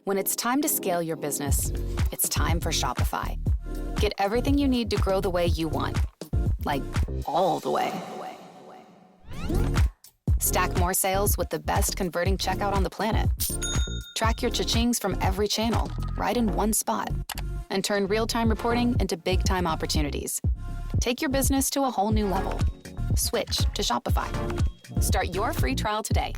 When it's time to scale your business, it's time for Shopify. Get everything you need to grow the way you want. Like, all the way. Stack more sales with the best converting checkout on the planet. Track your cha-chings from every channel, right in one spot. And turn real-time reporting into big-time opportunities. Take your business to a whole new level. Switch to Shopify. Start your free trial today.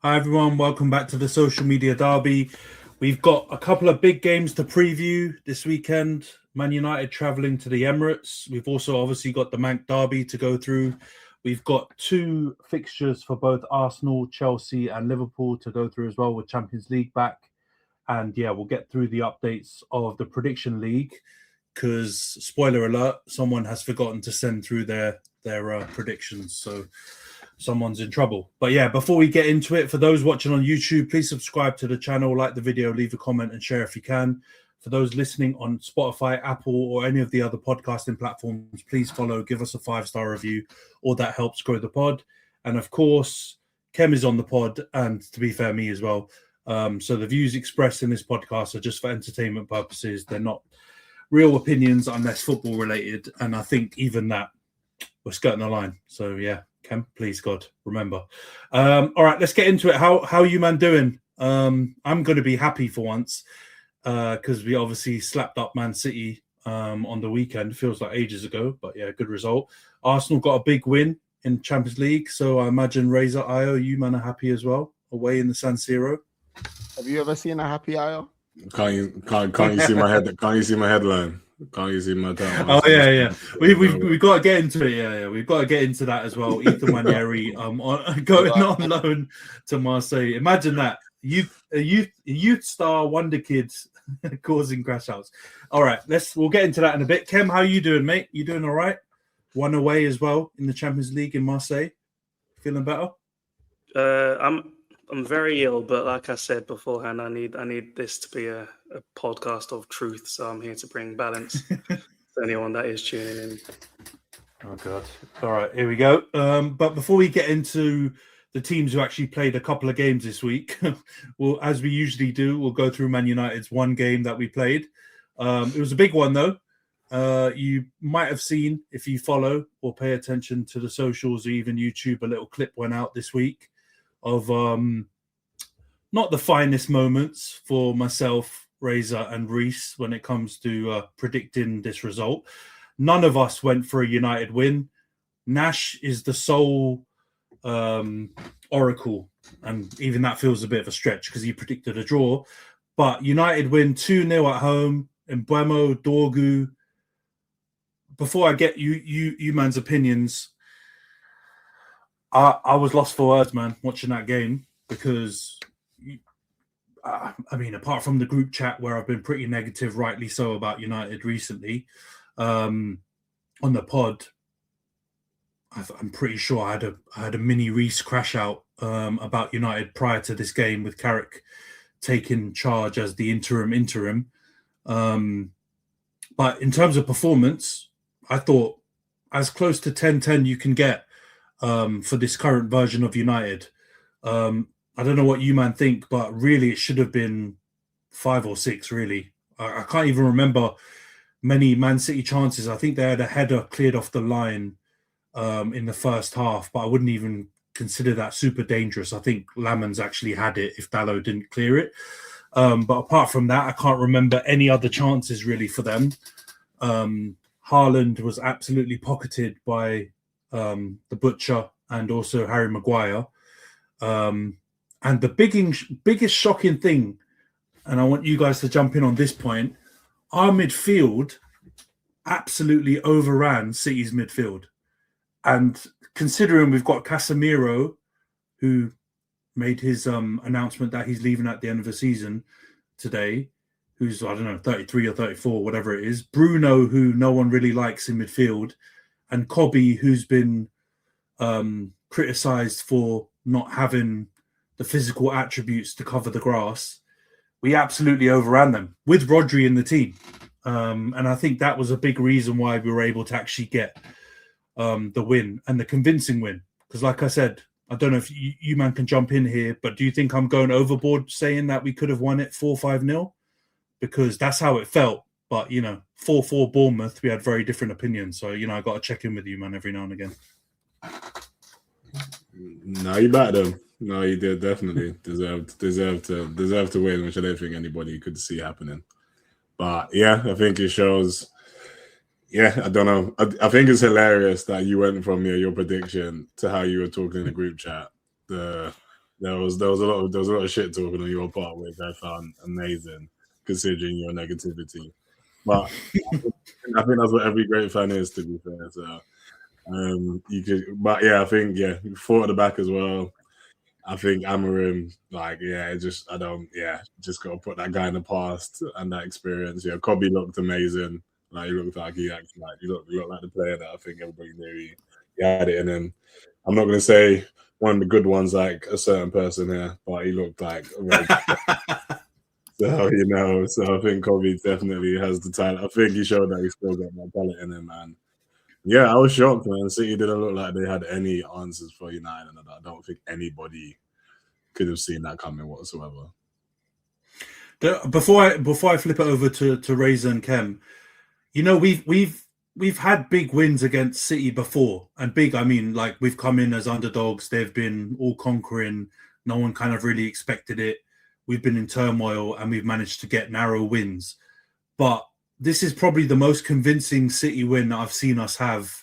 Hi everyone, welcome back to the Social Media Derby. We've got a couple of big games to preview this weekend. Man United travelling to the Emirates. We've also obviously got the Manc Derby to go through. We've got two fixtures for both Arsenal, Chelsea and Liverpool to go through as well with Champions League back. And yeah, we'll get through the updates of the Prediction League because, spoiler alert, someone has forgotten to send through their predictions. So someone's in trouble. But yeah, before we get into it, for those watching on YouTube, please subscribe to the channel, like the video, leave a comment and share if you can. For those listening on Spotify, Apple or any of the other podcasting platforms, please follow, give us a 5-star review. All that helps grow the pod. And of course, Khem is on the pod and, to be fair, me as well. So the views expressed in this podcast are just for entertainment purposes. They're not real opinions unless football related. And I think even that, we're skirting the line. So yeah. Khem, please God, remember. All right, let's get into it. How are you, man, doing? I'm going to be happy for once because we obviously slapped up Man City on the weekend. Feels like ages ago, but yeah, good result. Arsenal got a big win in Champions League, so I imagine Razor, Io, you, man, are happy as well, away in the San Siro. Have you ever seen a happy Io? Can't you see my head? Can't you see my headline? Can't you see my time? Oh yeah. We've got to get into it. Yeah. We've got to get into that as well. Ethan Wanyeri going on loan to Marseille. Imagine that. A youth star wonder kid causing crash outs. All right, we'll get into that in a bit. Khem, how you doing, mate? You doing all right? One away as well in the Champions League in Marseille. Feeling better? I'm very ill, but like I said beforehand, I need this to be a podcast of truth. So I'm here to bring balance to anyone that is tuning in. Oh God! All right, here we go. But before we get into the teams who actually played a couple of games this week, well, as we usually do, we'll go through Man United's one game that we played. It was a big one though. You might have seen, if you follow or pay attention to the socials or even YouTube, a little clip went out this week of not the finest moments for myself, Razor and Reese when it comes to predicting this result. None of us went for a United win. Nash is the sole oracle, and even that feels a bit of a stretch because he predicted a draw. But United win 2-0 at home. Mbeumo, Dorgu. Before I get you man's opinions, I was lost for words, man, watching that game because, I mean, apart from the group chat where I've been pretty negative, rightly so, about United recently, on the pod, I'm pretty sure I had a mini Reese crash out about United prior to this game with Carrick taking charge as the interim. But in terms of performance, I thought as close to 10-10 you can get for this current version of United. I don't know what you man think, but really it should have been 5 or 6, really. I can't even remember many Man City chances. I think they had a header cleared off the line in the first half, but I wouldn't even consider that super dangerous. I think Lamans actually had it if Dalot didn't clear it. But apart from that, I can't remember any other chances really for them. Haaland was absolutely pocketed by the Butcher and also Harry Maguire. And the biggest shocking thing, and I want you guys to jump in on this point, our midfield absolutely overran City's midfield. And considering we've got Casemiro, who made his announcement that he's leaving at the end of the season today, who's, I don't know, 33 or 34, whatever it is. Bruno, who no one really likes in midfield. And Kobe, who's been criticised for not having the physical attributes to cover the grass, we absolutely overran them with Rodri in the team. And I think that was a big reason why we were able to actually get the win, and the convincing win. Because like I said, I don't know if you man can jump in here, but do you think I'm going overboard saying that we could have won it 4-5-0? Because that's how it felt. But, 4-4 Bournemouth, we had very different opinions. So, I got to check in with you, man, every now and again. No, you backed them. No, you did definitely deserve to win, which I don't think anybody could see happening. But yeah, I think it shows. Yeah, I don't know. I think it's hilarious that you went from your prediction to how you were talking in the group chat. There was a lot of shit talking on your part, which I found amazing, considering your negativity. But I think that's what every great fan is, to be fair. So I think you fought at the back as well. I think Amarim, just got to put that guy in the past and that experience. Yeah, Kobe looked amazing. Like, he looked like he looked like the player that I think everybody knew he had it in him. I'm not going to say one of the good ones like a certain person here, but he looked like a very good So I think Kobe definitely has the talent. I think he showed that he still got that talent in him, man. Yeah, I was shocked, man. City didn't look like they had any answers for United, and I don't think anybody could have seen that coming whatsoever. Before I flip it over to Razor and Khem, we've had big wins against City before, and big, I mean, like, we've come in as underdogs. They've been all conquering. No one kind of really expected it. We've been in turmoil, and we've managed to get narrow wins. But this is probably the most convincing City win that I've seen us have.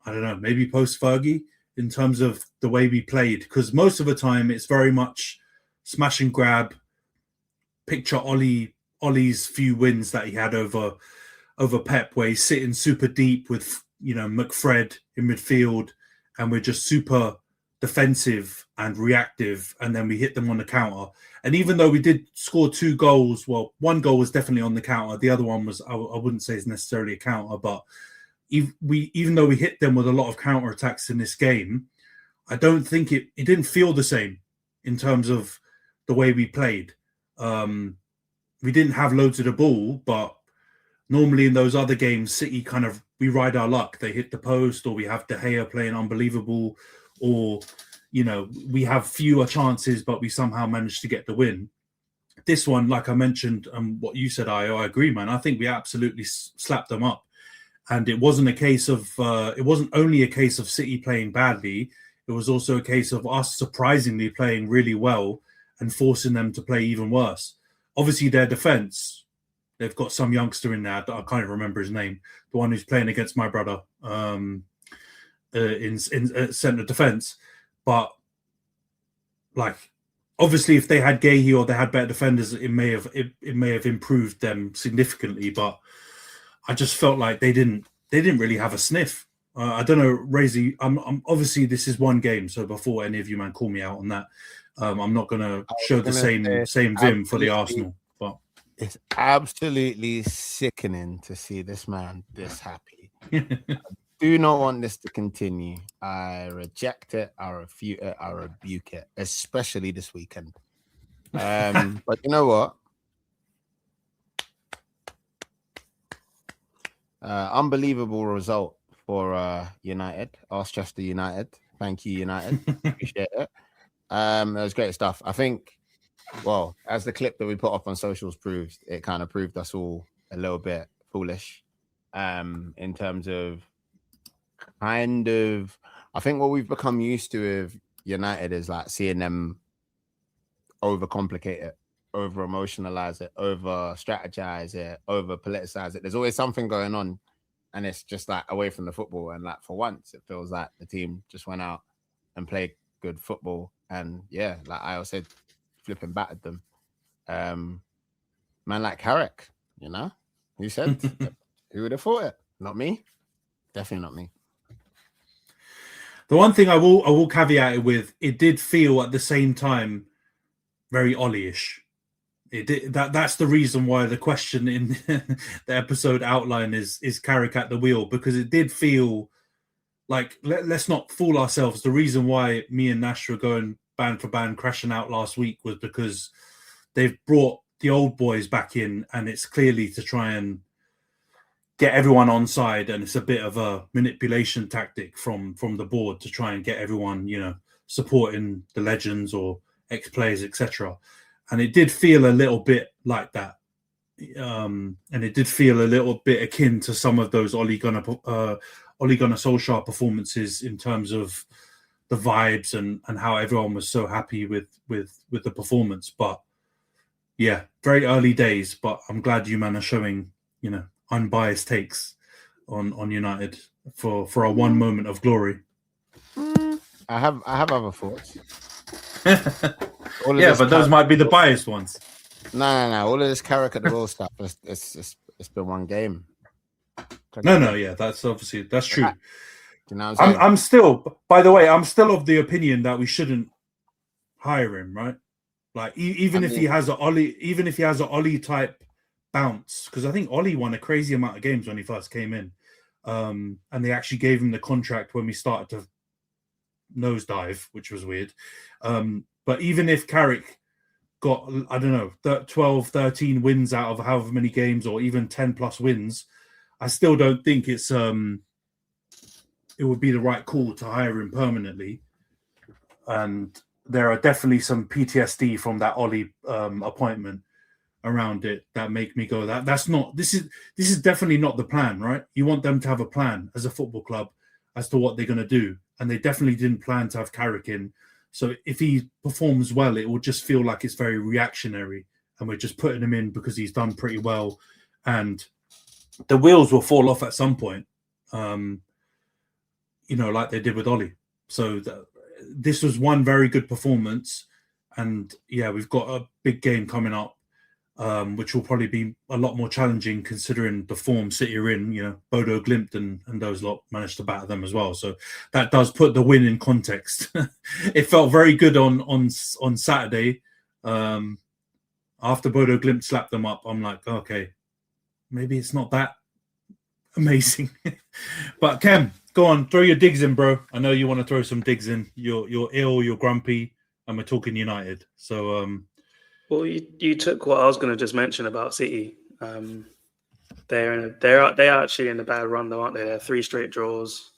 I don't know, maybe post Fergie, in terms of the way we played, because most of the time it's very much smash and grab. Picture Ollie's few wins that he had over Pep, where he's sitting super deep with McFred in midfield, and we're just super defensive and reactive, and then we hit them on the counter. And even though we did score 2 goals, well, one goal was definitely on the counter. The other one was, I wouldn't say is necessarily a counter, but even though we hit them with a lot of counter attacks in this game, I don't think it didn't feel the same in terms of the way we played. We didn't have loads of the ball, but normally in those other games, City we ride our luck. They hit the post, or we have De Gea playing unbelievable, or we have fewer chances, but we somehow managed to get the win. This one, like I mentioned, what you said, I agree, man. I think we absolutely slapped them up. And it wasn't only a case of City playing badly. It was also a case of us surprisingly playing really well and forcing them to play even worse. Obviously, their defence, they've got some youngster in there. I can't even remember his name. The one who's playing against my brother in centre defence. But, obviously, if they had Gahey or they had better defenders, it may have improved them significantly. But I just felt like they didn't really have a sniff. I don't know, Razy. I'm obviously, this is one game, so before any of you man call me out on that, I'm not going to show the same vim for the Arsenal. But it's absolutely sickening to see this man this happy. I do not want this to continue. I reject it. I refute it. I rebuke it, especially this weekend. But you know what? Unbelievable result for United, Arsenal United. Thank you, United. Appreciate it. It was great stuff. I think, well, as the clip that we put up on socials proves, it kind of proved us all a little bit foolish in terms of I think what we've become used to with United is like seeing them overcomplicate it, over emotionalize it, over strategize it, over politicize it. There's always something going on, and it's just like away from the football. And like for once, it feels like the team just went out and played good football. And yeah, like I said, flipping battered them. Man like Carrick, who said? Who would have thought it? Not me. Definitely not me. The one thing I will caveat it with, it did feel at the same time very Ollie-ish. It did, that's the reason why the question in the episode outline is Carrick at the wheel, because it did feel like, let's not fool ourselves. The reason why me and Nash were going band for band crashing out last week was because they've brought the old boys back in, and it's clearly to try and get everyone on side, and it's a bit of a manipulation tactic from the board to try and get everyone, supporting the legends or ex-players, etc. And it did feel a little bit like that. And it did feel a little bit akin to some of those Ole Gunnar Solskjaer performances in terms of the vibes and how everyone was so happy with the performance. But yeah, very early days, but I'm glad you man are showing, unbiased takes on United for a one moment of glory. I have other thoughts. Yeah, but those might be the biased ones. No. All of this carrot at the wall stuff, it's been one game. No, yeah, that's true. You know what I'm saying? I'm still, by the way, I'm still of the opinion that we shouldn't hire him, right? Like even if he has a Ollie type bounce, because I think Ollie won a crazy amount of games when he first came in, and they actually gave him the contract when we started to nosedive, which was weird. But even if Carrick got, I don't know, 12, 13 wins out of however many games, or even 10 plus wins, I still don't think it would be the right call to hire him permanently. And there are definitely some PTSD from that Ollie appointment around it that make me go, this is definitely not the plan, right? You want them to have a plan as a football club as to what they're going to do. And they definitely didn't plan to have Carrick in. So if he performs well, it will just feel like it's very reactionary, and we're just putting him in because he's done pretty well, and the wheels will fall off at some point, like they did with Ollie. So this was one very good performance, and yeah, we've got a big game coming up, which will probably be a lot more challenging considering the form City are in. Bodo Glimt and those lot managed to batter them as well. So that does put the win in context. It felt very good on Saturday. After Bodo Glimt slapped them up, I'm like, okay, maybe it's not that amazing. But Khem, go on, throw your digs in, bro. I know you want to throw some digs in. You're ill, you're grumpy, and we're talking United. So well, you took what I was going to just mention about City. They're actually in a bad run, though, aren't they? They're 3 straight draws,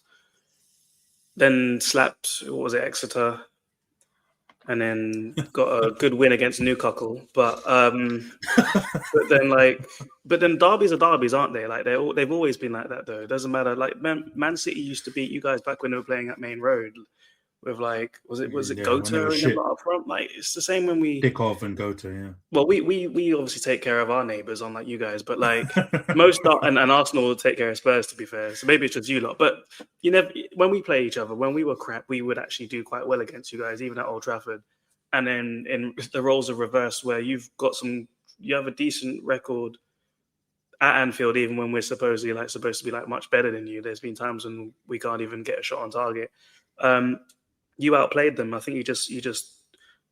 then slapped, what was it, Exeter, and then got a good win against Newcastle. But then derbies are derbies, aren't they? Like they've always been like that, though. It doesn't matter. Like Man City used to beat you guys back when they were playing at Main Road. With was it Gota in the up front? Like it's the same when we Dickov and Gota, yeah. Well, we obviously take care of our neighbours, unlike you guys, but like most and Arsenal will take care of Spurs, to be fair. So maybe it's just you lot. But when we play each other, when we were crap, we would actually do quite well against you guys, even at Old Trafford. And then in the roles are reversed, where you have a decent record at Anfield, even when we're supposed to be much better than you. There's been times when we can't even get a shot on target. You outplayed them. I think you just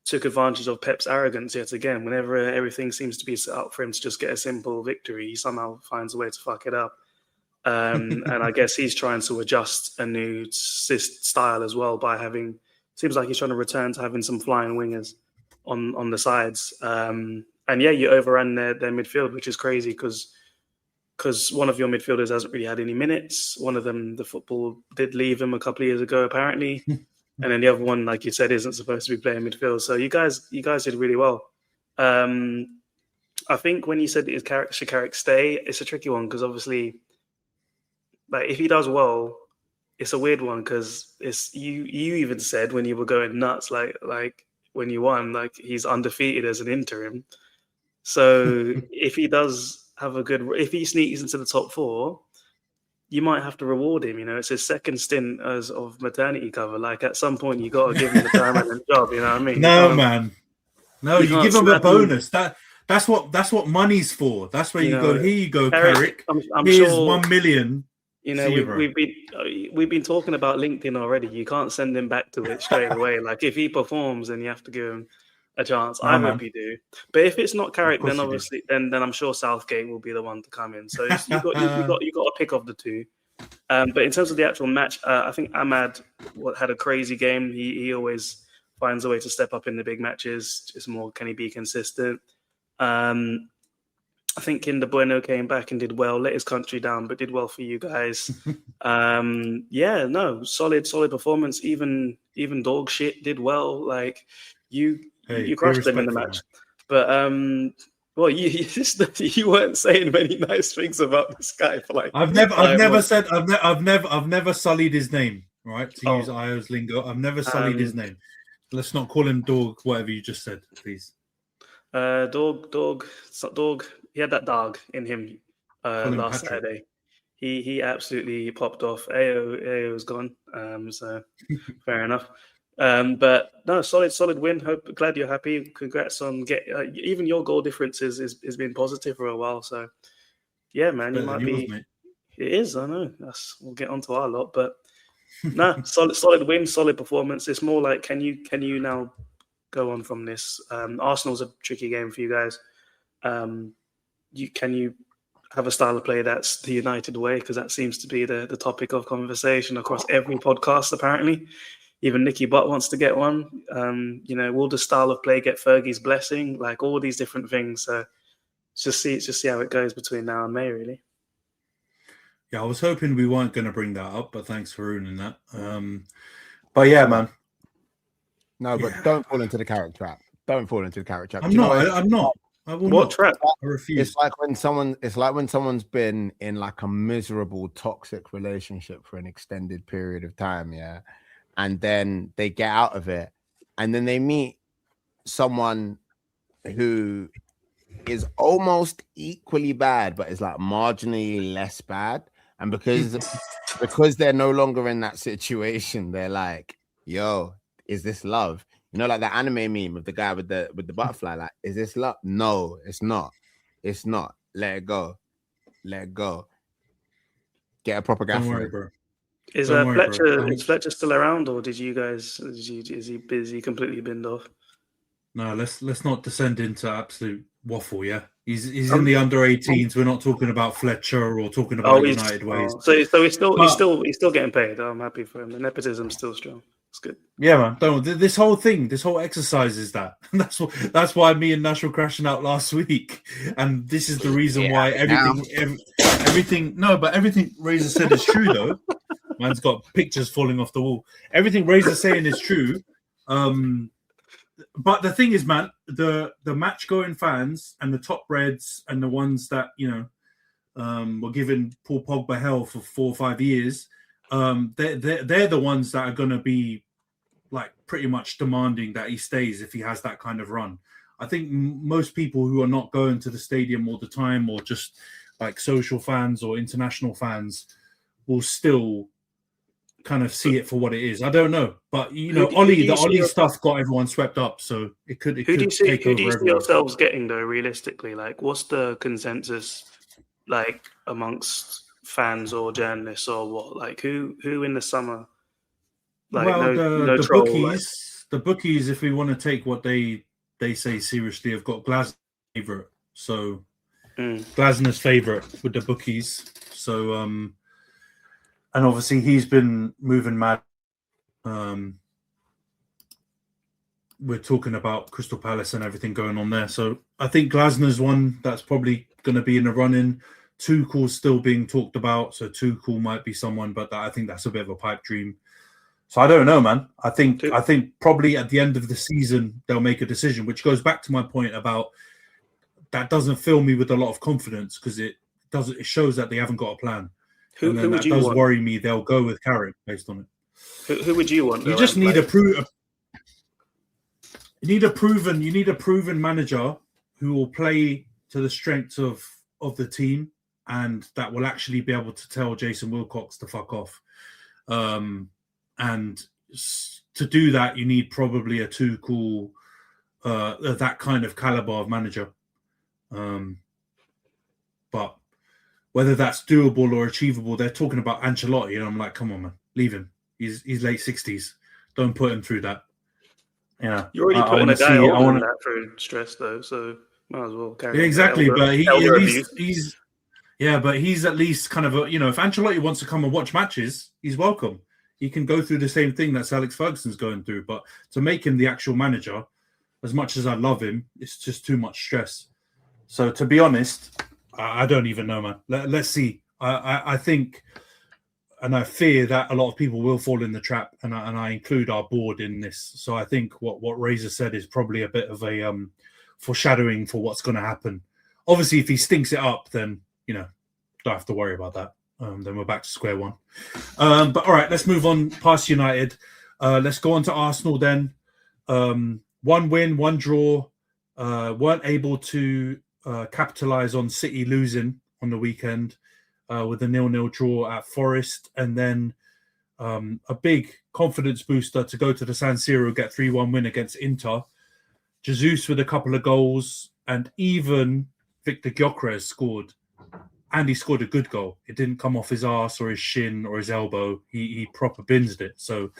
took advantage of Pep's arrogance yet again. Whenever everything seems to be set up for him to just get a simple victory, he somehow finds a way to fuck it up. And I guess he's trying to adjust a new style as well by seems like he's trying to return to having some flying wingers on the sides. And yeah, you overran their midfield, which is crazy because one of your midfielders hasn't really had any minutes. One of them, the football did leave him a couple of years ago, apparently. And then the other one, like you said, isn't supposed to be playing midfield. So you guys did really well. I think when you said should Carrick stay, it's a tricky one because obviously, like if he does well, it's a weird one because it's you even said when you were going nuts, like when you won, like he's undefeated as an interim. So if he does have if he sneaks into the top 4, you might have to reward him. It's his second stint of maternity cover. Like at some point, you got to give him the permanent job. You know what I mean? No, man. No, you give him a bonus. That's what money's for. That's where you go. Here you go, Carrick. Here's sure, 1 million. We've been talking about LinkedIn already. You can't send him back to it straight away. Like if he performs, then you have to give him a chance. I hope you do. But if it's not Carrick, then obviously then I'm sure Southgate will be the one to come in. So you got to pick of the two. But in terms of the actual match, I think Ahmad had a crazy game. He always finds a way to step up in the big matches. Just more, can he be consistent? I think Kinder Bueno came back and did well, let his country down, but did well for you guys. Solid performance. Even dog shit did well. Like you crushed them in the match. But you weren't saying many nice things about this guy for like. I've never sullied his name. Right, to use Io's lingo, I've never sullied his name. Let's not call him dog. Whatever you just said, please. Dog. He had that dog in him last Saturday. He absolutely popped off. AO was gone. So fair enough. But no, solid win. Glad you're happy. Congrats on even your goal difference has been positive for a while. So yeah, man, you might be. It is. I know. We'll get onto our lot, but no, solid win, solid performance. It's more like can you now go on from this? Arsenal's a tricky game for you guys. Can you have a style of play that's the United way? Because that seems to be the topic of conversation across every podcast, apparently. Even Nicky Butt wants to get one. Will the style of play get Fergie's blessing? Like all these different things. So just see how it goes between now and May, really. Yeah, I was hoping we weren't going to bring that up, but thanks for ruining that. But yeah, man. No, but don't fall into the carrot trap. Don't fall into the carrot trap. I'm not. I will what not. trap? I refuse. It's like when someone's been in like a miserable, toxic relationship for an extended period of time, yeah, and then they get out of it, and then they meet someone who is almost equally bad, but is like marginally less bad, and because they're no longer in that situation, they're like, "Yo, is this love?" You know, like the anime meme of the guy with the butterfly. Like, is this love? No, it's not. It's not. Let it go. Let it go. Get a proper Don't gaffer. worry, bro. Is Fletcher still around, or is he completely binned off? No, let's not descend into absolute waffle. Yeah, he's in the under 18s. We're not talking about Fletcher or talking about United ways. So he's still getting paid. I'm happy for him. The nepotism's still strong. It's good. Yeah, man. This whole exercise is that. That's why me and Nash were crashing out last week, and this is the reason why everything. No, but everything Razor said is true though. Man's got pictures falling off the wall. Everything Razor's saying is true. But the thing is, man, the match going fans and the top reds and the ones that were giving Paul Pogba hell for 4 or 5 years. They're the ones that are going to be like pretty much demanding that he stays if he has that kind of run. I think most people who are not going to the stadium all the time or just like social fans or international fans will still kind of see it for what it is. I don't know, but the Ollie stuff got everyone swept up, so it could. Who do you see yourselves getting though? Realistically, like what's the consensus like amongst fans or journalists or what? Like who in the summer? Like the troll, the bookies, if we want to take what they say seriously, have got Glasner's favourite. So Glasner's favourite with the bookies. So and obviously he's been moving mad. We're talking about Crystal Palace and everything going on there. So I think Glasner's one that's probably going to be in the run-in. Tuchel's still being talked about, so Tuchel might be someone, but I think that's a bit of a pipe dream. So I don't know, man. I think probably at the end of the season they'll make a decision, which goes back to my point about that doesn't fill me with a lot of confidence because it shows that they haven't got a plan. Who would you want? Worry me. They'll go with Carrick based on it. Who would you want? You just need You need a proven manager who will play to the strengths of the team and that will actually be able to tell Jason Wilcox to fuck off. And to do that, you need probably a Tuchel, that kind of caliber of manager. But whether that's doable or achievable, they're talking about Ancelotti, and I'm like, come on, man, leave him. He's late 60s. Don't put him through that. Yeah, you're already putting a guy older than that through stress, though. So might as well carry. Yeah, exactly, but Yeah, but he's at least kind of if Ancelotti wants to come and watch matches, he's welcome. He can go through the same thing that Alex Ferguson's going through. But to make him the actual manager, as much as I love him, it's just too much stress. So to be honest, I don't even know, man. Let's see. I think, and I fear that a lot of people will fall in the trap, and I include our board in this. So I think what Razor said is probably a bit of a foreshadowing for what's going to happen. Obviously, if he stinks it up, then don't have to worry about that. Then we're back to square one. But all right, let's move on past United. Let's go on to Arsenal then. 1 win, 1 draw. Weren't able to capitalize on City losing on the weekend with a 0-0 draw at Forest, and then a big confidence booster to go to the San Siro, get 3-1 win against Inter. Jesus with a couple of goals, and even Victor Gyökeres scored. And he scored a good goal. It didn't come off his arse or his shin or his elbow. He proper binsed it. So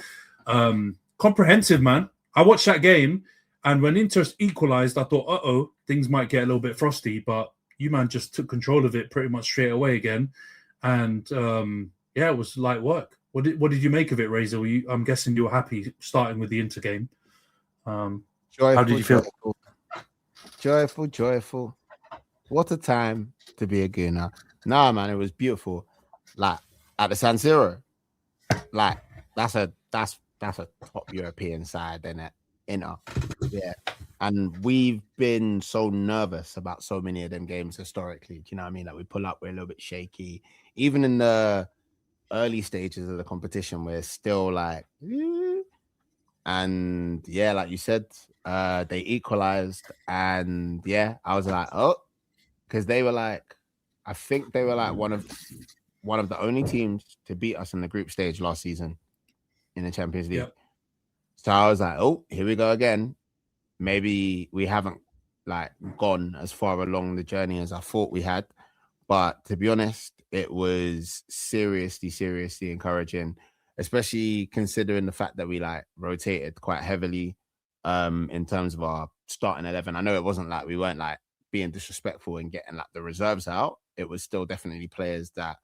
comprehensive, man. I watched that game, and when Inter equalised, I thought, things might get a little bit frosty. But you, man, just took control of it pretty much straight away again. And, it was light work. What did you make of it, Razor? I'm guessing you were happy starting with the Inter game. How did you feel? Joyful. What a time to be a Gooner. Nah, man, it was beautiful. Like at the San Siro. Like that's a top European side, isn't it? Inter. Yeah. And we've been so nervous about so many of them games historically. Do you know what I mean? Like we pull up, we're a little bit shaky. Even in the early stages of the competition, we're still like, and yeah, like you said, they equalized, and yeah, I was like, because they were like, I think they were like one of the only teams to beat us in the group stage last season in the Champions League. Yep. So I was like, here we go again. Maybe we haven't like gone as far along the journey as I thought we had. But to be honest, it was seriously encouraging, especially considering the fact that we like rotated quite heavily in terms of our starting 11. I know it wasn't like we weren't like being disrespectful and getting like the reserves out. It was still definitely players that,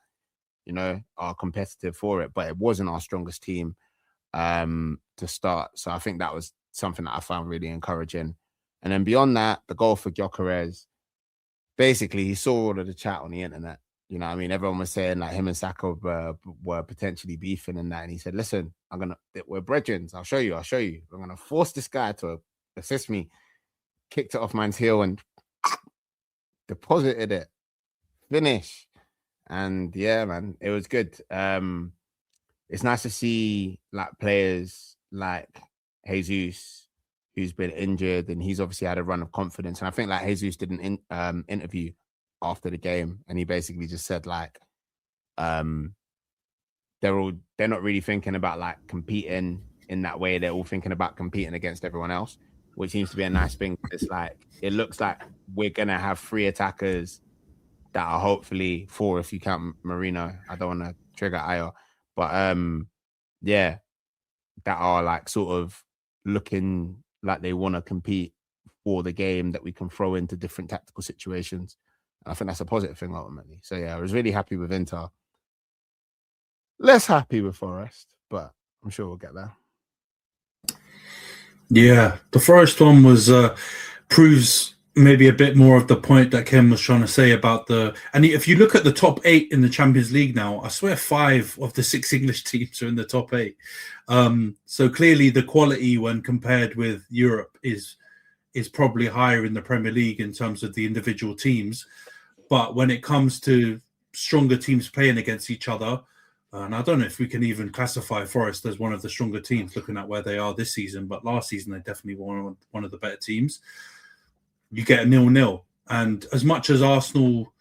are competitive for it, but it wasn't our strongest team to start. So I think that was something that I found really encouraging. And then beyond that, the goal for Gyökeres, basically he saw all of the chat on the internet. You know what I mean? Everyone was saying like him and Saka were potentially beefing and that. And he said, listen, we're brethren. I'll show you. I'm going to force this guy to assist me. Kicked it off man's heel and deposited it. Finish. And yeah, man, it was good. It's nice to see like players like Jesus, who's been injured, and he's obviously had a run of confidence. And I think like Jesus did an interview after the game, and he basically just said like they're not really thinking about like competing in that way. They're all thinking about competing against everyone else, which seems to be a nice thing. It's like it looks like we're gonna have 3 attackers that are hopefully 4 if you count Marino. I don't want to trigger Ayo, but yeah, that are like sort of looking like they want to compete for the game that we can throw into different tactical situations. And I think that's a positive thing ultimately. So yeah, I was really happy with Inter. Less happy with Forest, but I'm sure we'll get there. Yeah, the Forest one was proves maybe a bit more of the point that Khem was trying to say about and if you look at the top 8 in the Champions League now, I swear 5 of the 6 English teams are in the top 8. So clearly the quality when compared with Europe is probably higher in the Premier League in terms of the individual teams. But when it comes to stronger teams playing against each other, and I don't know if we can even classify Forest as one of the stronger teams looking at where they are this season, but last season they definitely were one of the better teams. You get a 0-0. And as much as Arsenal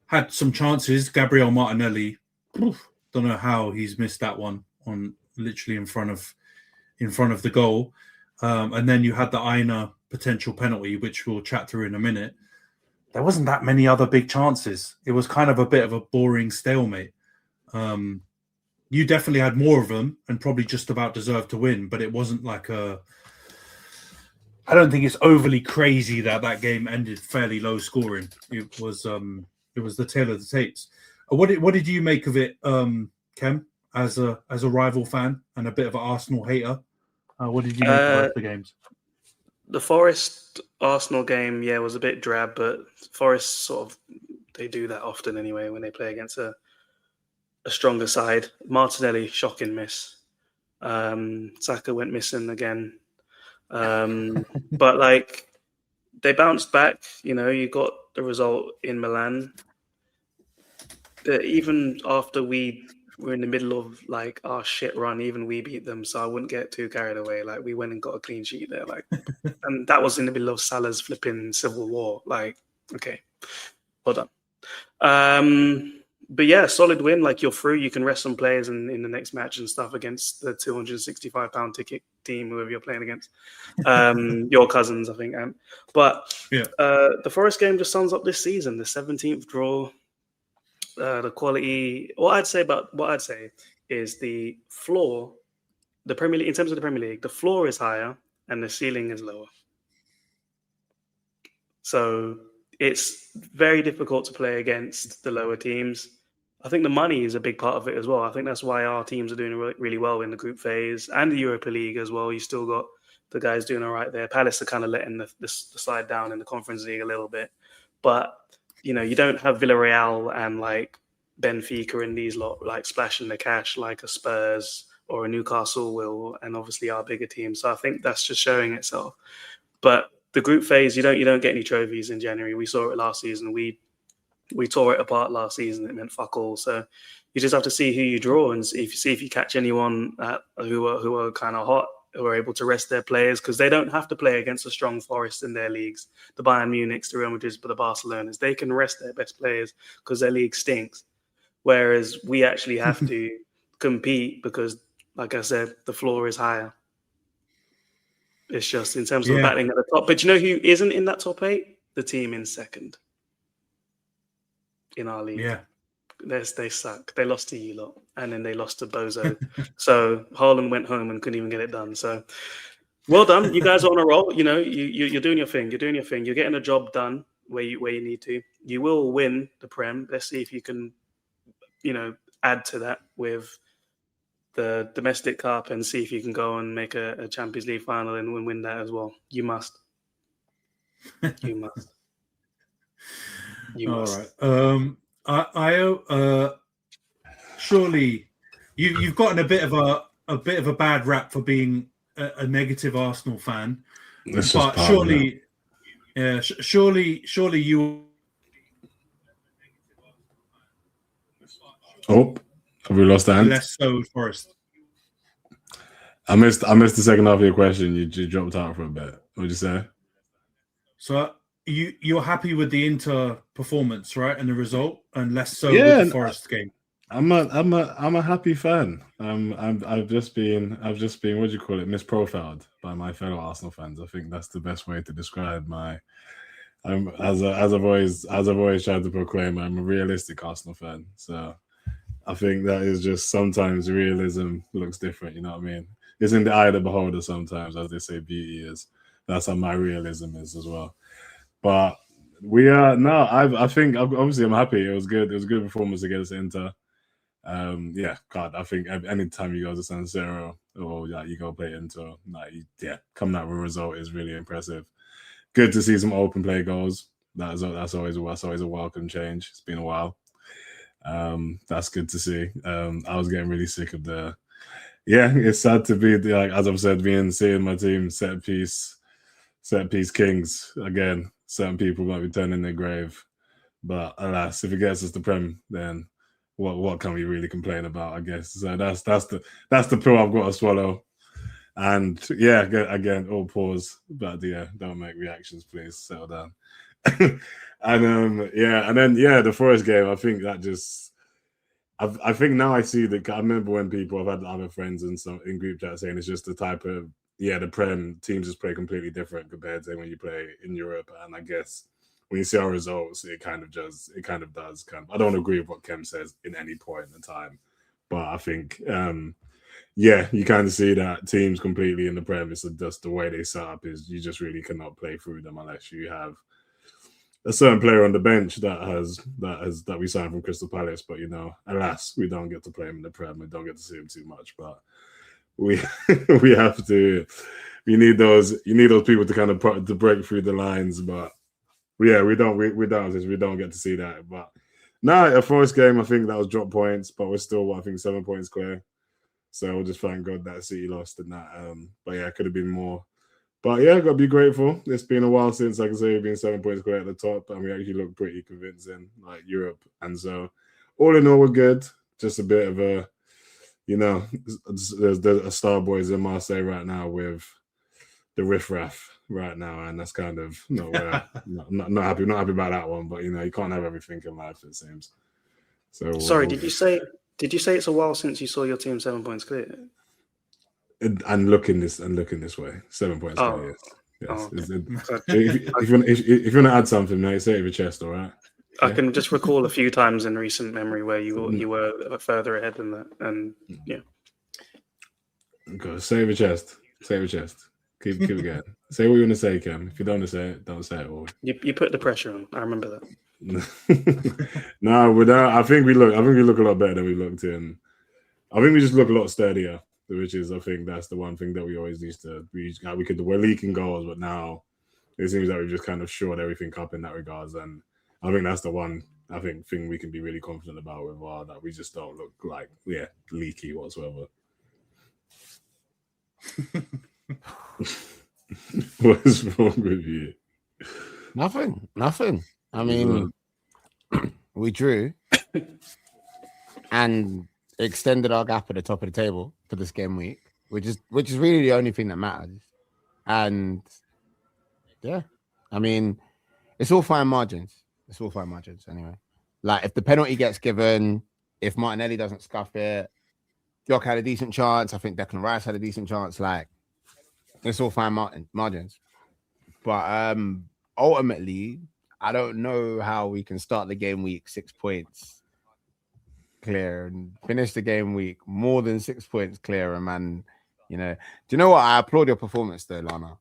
had some chances, Gabriel Martinelli, don't know how he's missed that one on literally in front of the goal. And then you had the Aina potential penalty, which we'll chat through in a minute. There wasn't that many other big chances. It was kind of a bit of a boring stalemate. You definitely had more of them and probably just about deserved to win, but it wasn't like I don't think it's overly crazy that game ended fairly low scoring. It was It was the tale of the tapes. What did you make of it, Khem, as a rival fan and a bit of an Arsenal hater? What did you make of both the games? The Forest Arsenal game, was a bit drab, but Forest sort of, they do that often anyway when they play against a stronger side. Martinelli, shocking miss. Saka went missing again. But like, they bounced back. You got the result in Milan. Even after we were in the middle of like our shit run, even we beat them. So I wouldn't get too carried away. Like, we went and got a clean sheet there. Like, and that was in the middle of Salah's flipping civil war. Like, okay, well done. But yeah, solid win. Like, you're through. You can rest some players in the next match and stuff against the £265 ticket team, whoever you're playing against. Your cousins, I think. But the Forest game just sums up this season. The 17th draw. The quality. What I'd say is the floor. The Premier League, in terms of the Premier League, the floor is higher and the ceiling is lower. So it's very difficult to play against the lower teams. I think the money is a big part of it as well. I think that's why our teams are doing really well in the group phase and the Europa League as well. You still got the guys doing all right there. Palace are kind of letting the side down in the Conference League a little bit. But, you don't have Villarreal and like Benfica and these lot like splashing the cash like a Spurs or a Newcastle will, and obviously our bigger team. So I think that's just showing itself. But the group phase, you don't get any trophies in January. We saw it last season. We tore it apart last season. It meant fuck all. So you just have to see who you draw and see if you catch anyone who are kind of hot, who are able to rest their players, because they don't have to play against a strong Forest in their leagues. The Bayern Munichs, the Real Madrids, but the Barcelonas, they can rest their best players because their league stinks. Whereas we actually have to compete because, like I said, the floor is higher. It's just in terms of battling at the top. But you know who isn't in that top 8? The team in second in our league. Yeah. They suck. They lost to you lot, and then they lost to Bozo. So Haaland went home and couldn't even get it done. So well done. You guys are on a roll. You're doing your thing. You're doing your thing. You're getting a job done where you need to. You will win the Prem. Let's see if you can, add to that with the domestic cup and see if you can go and make a Champions League final and win that as well. You must. You must. You must. All right. Surely you've gotten a bit of a bad rap for being a negative Arsenal fan, but surely you. Oh, have we lost Ant? Less so Forest. I missed the second half of your question. You dropped out for a bit. What did you say? So you're happy with the Inter performance, right, and the result, and less so with the Forest game. I'm a happy fan. I've just been what do you call it, misprofiled by my fellow Arsenal fans. I think that's the best way to describe my. As I've always tried to proclaim, I'm a realistic Arsenal fan. So I think that is just sometimes realism looks different. You know what I mean? It's in the eye of the beholder sometimes, as they say, beauty is. That's how my realism is as well. But we are now. I think obviously I'm happy. It was good. It was a good performance against Inter. God, I think anytime you go to San Siro or you go play Inter, coming out with a result is really impressive. Good to see some open play goals. That's always a welcome change. It's been a while. That's good to see. I was getting really sick of it's sad to be as I've said, seeing my team set piece kings again. Certain people might be turning their grave, but alas, if it gets us the Prem, then what can we really complain about? I guess so. That's the pill I've got to swallow. And again, all pause, but don't make reactions, please. Settle down. The Forest game. I think that just. I think now I see that. I remember when I've had other friends in group chat saying it's just the type of the Prem teams just play completely different compared to when you play in Europe. And I guess when you see our results, it kind of does. I don't agree with what Khem says in any point in time, but I think. You kind of see that teams completely in the Prem. It's just the way they set up is you just really cannot play through them unless you have a certain player on the bench that we signed from Crystal Palace, but alas, we don't get to play him in the Prem. We don't get to see him too much, but we we have to. You need those people to kind of to break through the lines, but yeah, we don't get to see that. But a Forest game, I think that was drop points, but we're still 7 points clear. So we'll just thank God that City lost in that. But yeah, it could have been more. But yeah, got to be grateful. It's been a while since, like I say, we've been 7 points clear at the top, and we actually look pretty convincing, like Europe. And so, all in all, we're good. Just a bit of a, there's a Star Boys in Marseille right now with the riffraff right now, and that's kind of not happy about that one. But you can't have everything in life, it seems. So sorry, did you say it's a while since you saw your team 7 points clear? And looking this way, 7 points clear. Yes. Oh, okay. If you want to add something, mate, say it with your chest, all right? I can just recall a few times in recent memory where you were further ahead than that, and yeah. Go, say it with your chest. Say it with your chest. Keep it going. Say what you want to say, Khem. If you don't want to say it, don't say it all. You put the pressure on. I remember that. No, I think we look a lot better than we looked in. I think we just look a lot sturdier, which is, I think that's the one thing that we always used to. We're leaking goals, but now it seems like we've just kind of shored everything up in that regards, and I think that's the one thing we can be really confident about with VAR, that we just don't look like leaky whatsoever. What's wrong with you? Nothing. I mean, we drew and extended our gap at the top of the table for this game week, which is really the only thing that matters. And yeah, I mean, it's all fine margins. Anyway. Like, if the penalty gets given, if Martinelli doesn't scuff it, Jock had a decent chance. I think Declan Rice had a decent chance. Like, it's all fine margins. But ultimately, I don't know how we can start the game week 6 points clear and finish the game week more than 6 points clear. And man, do you know what? I applaud your performance though, Lana.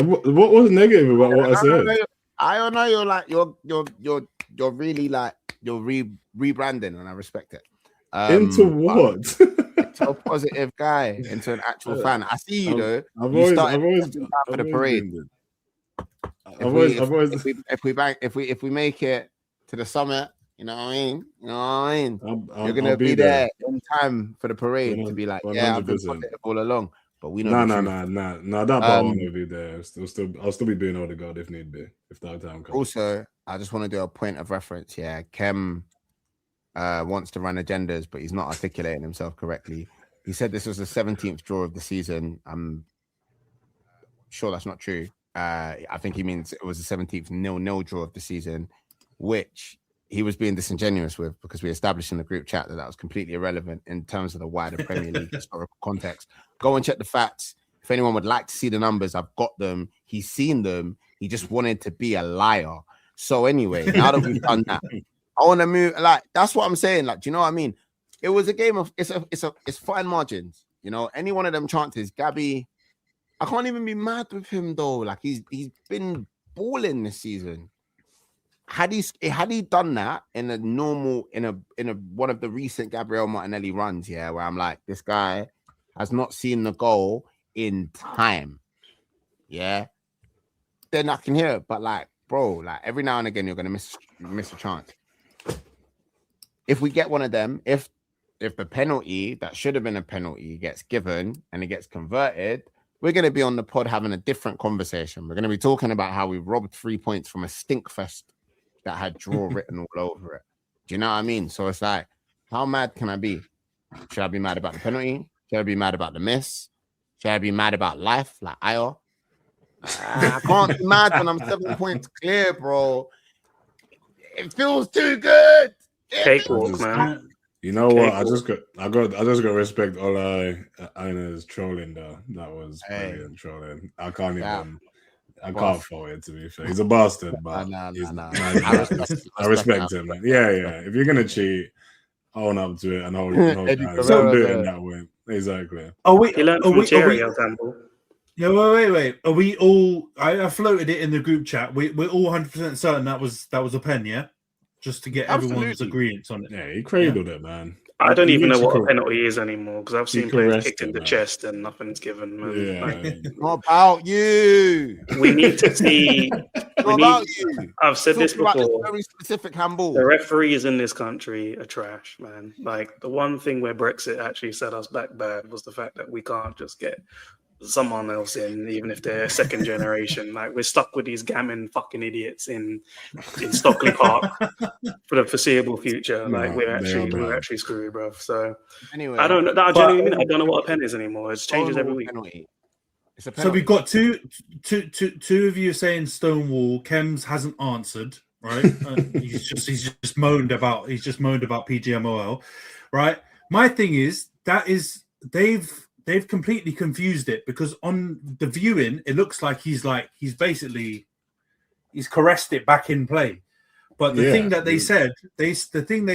What was negative about what I said? I don't know. You're really like you're rebranding, and I respect it. Into what? Into a positive guy, into an actual fan. I see you though. I've always for the parade. If we make it to the summit, you know what I mean. You're gonna be there in time for the parade to be like, 100%. I've been positive all along. But we know. No. That part I want to be there. I'll still be being on the guard if need be. If that time comes. Also, I just want to do a point of reference. Yeah, Khem wants to run agendas, but he's not articulating himself correctly. He said this was the 17th draw of the season. I'm sure that's not true. I think he means it was the 17th 0-0 draw of the season, which he was being disingenuous with, because we established in the group chat that was completely irrelevant in terms of the wider Premier League historical context. Go and check the facts. If anyone would like to see the numbers, I've got them. He's seen them. He just wanted to be a liar. So anyway, now that we've done that, I want to move. Like, that's what I'm saying. Like, do you know what I mean? It was a game of it's fine margins. Any one of them chances, Gabby. I can't even be mad with him though. Like, he's been balling this season. Had he done that in a normal in a one of the recent Gabriel Martinelli runs, where I'm like, this guy has not seen the goal in time, then I can hear it. But like, bro, like every now and again you're gonna miss a chance. If we get one of them, if the penalty that should have been a penalty gets given and it gets converted, we're gonna be on the pod having a different conversation. We're gonna be talking about how we robbed 3 points from a stinkfest that had draw written all over it. Do you know what I mean? So it's like, how mad can I be? Should I be mad about the penalty? Should I be mad about the miss? Should I be mad about life, like Ayo? I can't be mad when I'm 7 points clear, bro. It feels too good. Cakewalk, man. You know what? I just got to respect Ola Aina's trolling though. That was brilliant trolling. I can't fault it, to be fair. He's a bastard, but I respect him. Yeah. If you're gonna cheat, own up to it and hold stop doing that way. Exactly. Are we? No, wait. Are we all? I floated it in the group chat. We're all 100% certain that was a pen, yeah. Just to get everyone's agreement on it. Yeah, he cradled it, man. I don't even know what a literally penalty is anymore because I've seen players kicked in the chest and nothing's given. Man. Yeah. Not about you. We need to see. About you. I've said this Talking about before. this very specific handball. The referees in this country are trash, man. Like the one thing where Brexit actually set us back bad was the fact that we can't just get someone else in, even if they're second generation. Like we're stuck with these gammon fucking idiots in Stockley Park for the foreseeable future. Like we're actually screwed, bro. So anyway, I don't know. I genuinely mean I don't know what a pen is anymore. It changes every week. Penalty. It's a penalty. So we've got two of you saying Stonewall. Kems hasn't answered, right? He's just moaned about PGMOL, right? My thing is they've completely confused it because on the viewing it looks like he's caressed it back in play, but the thing that they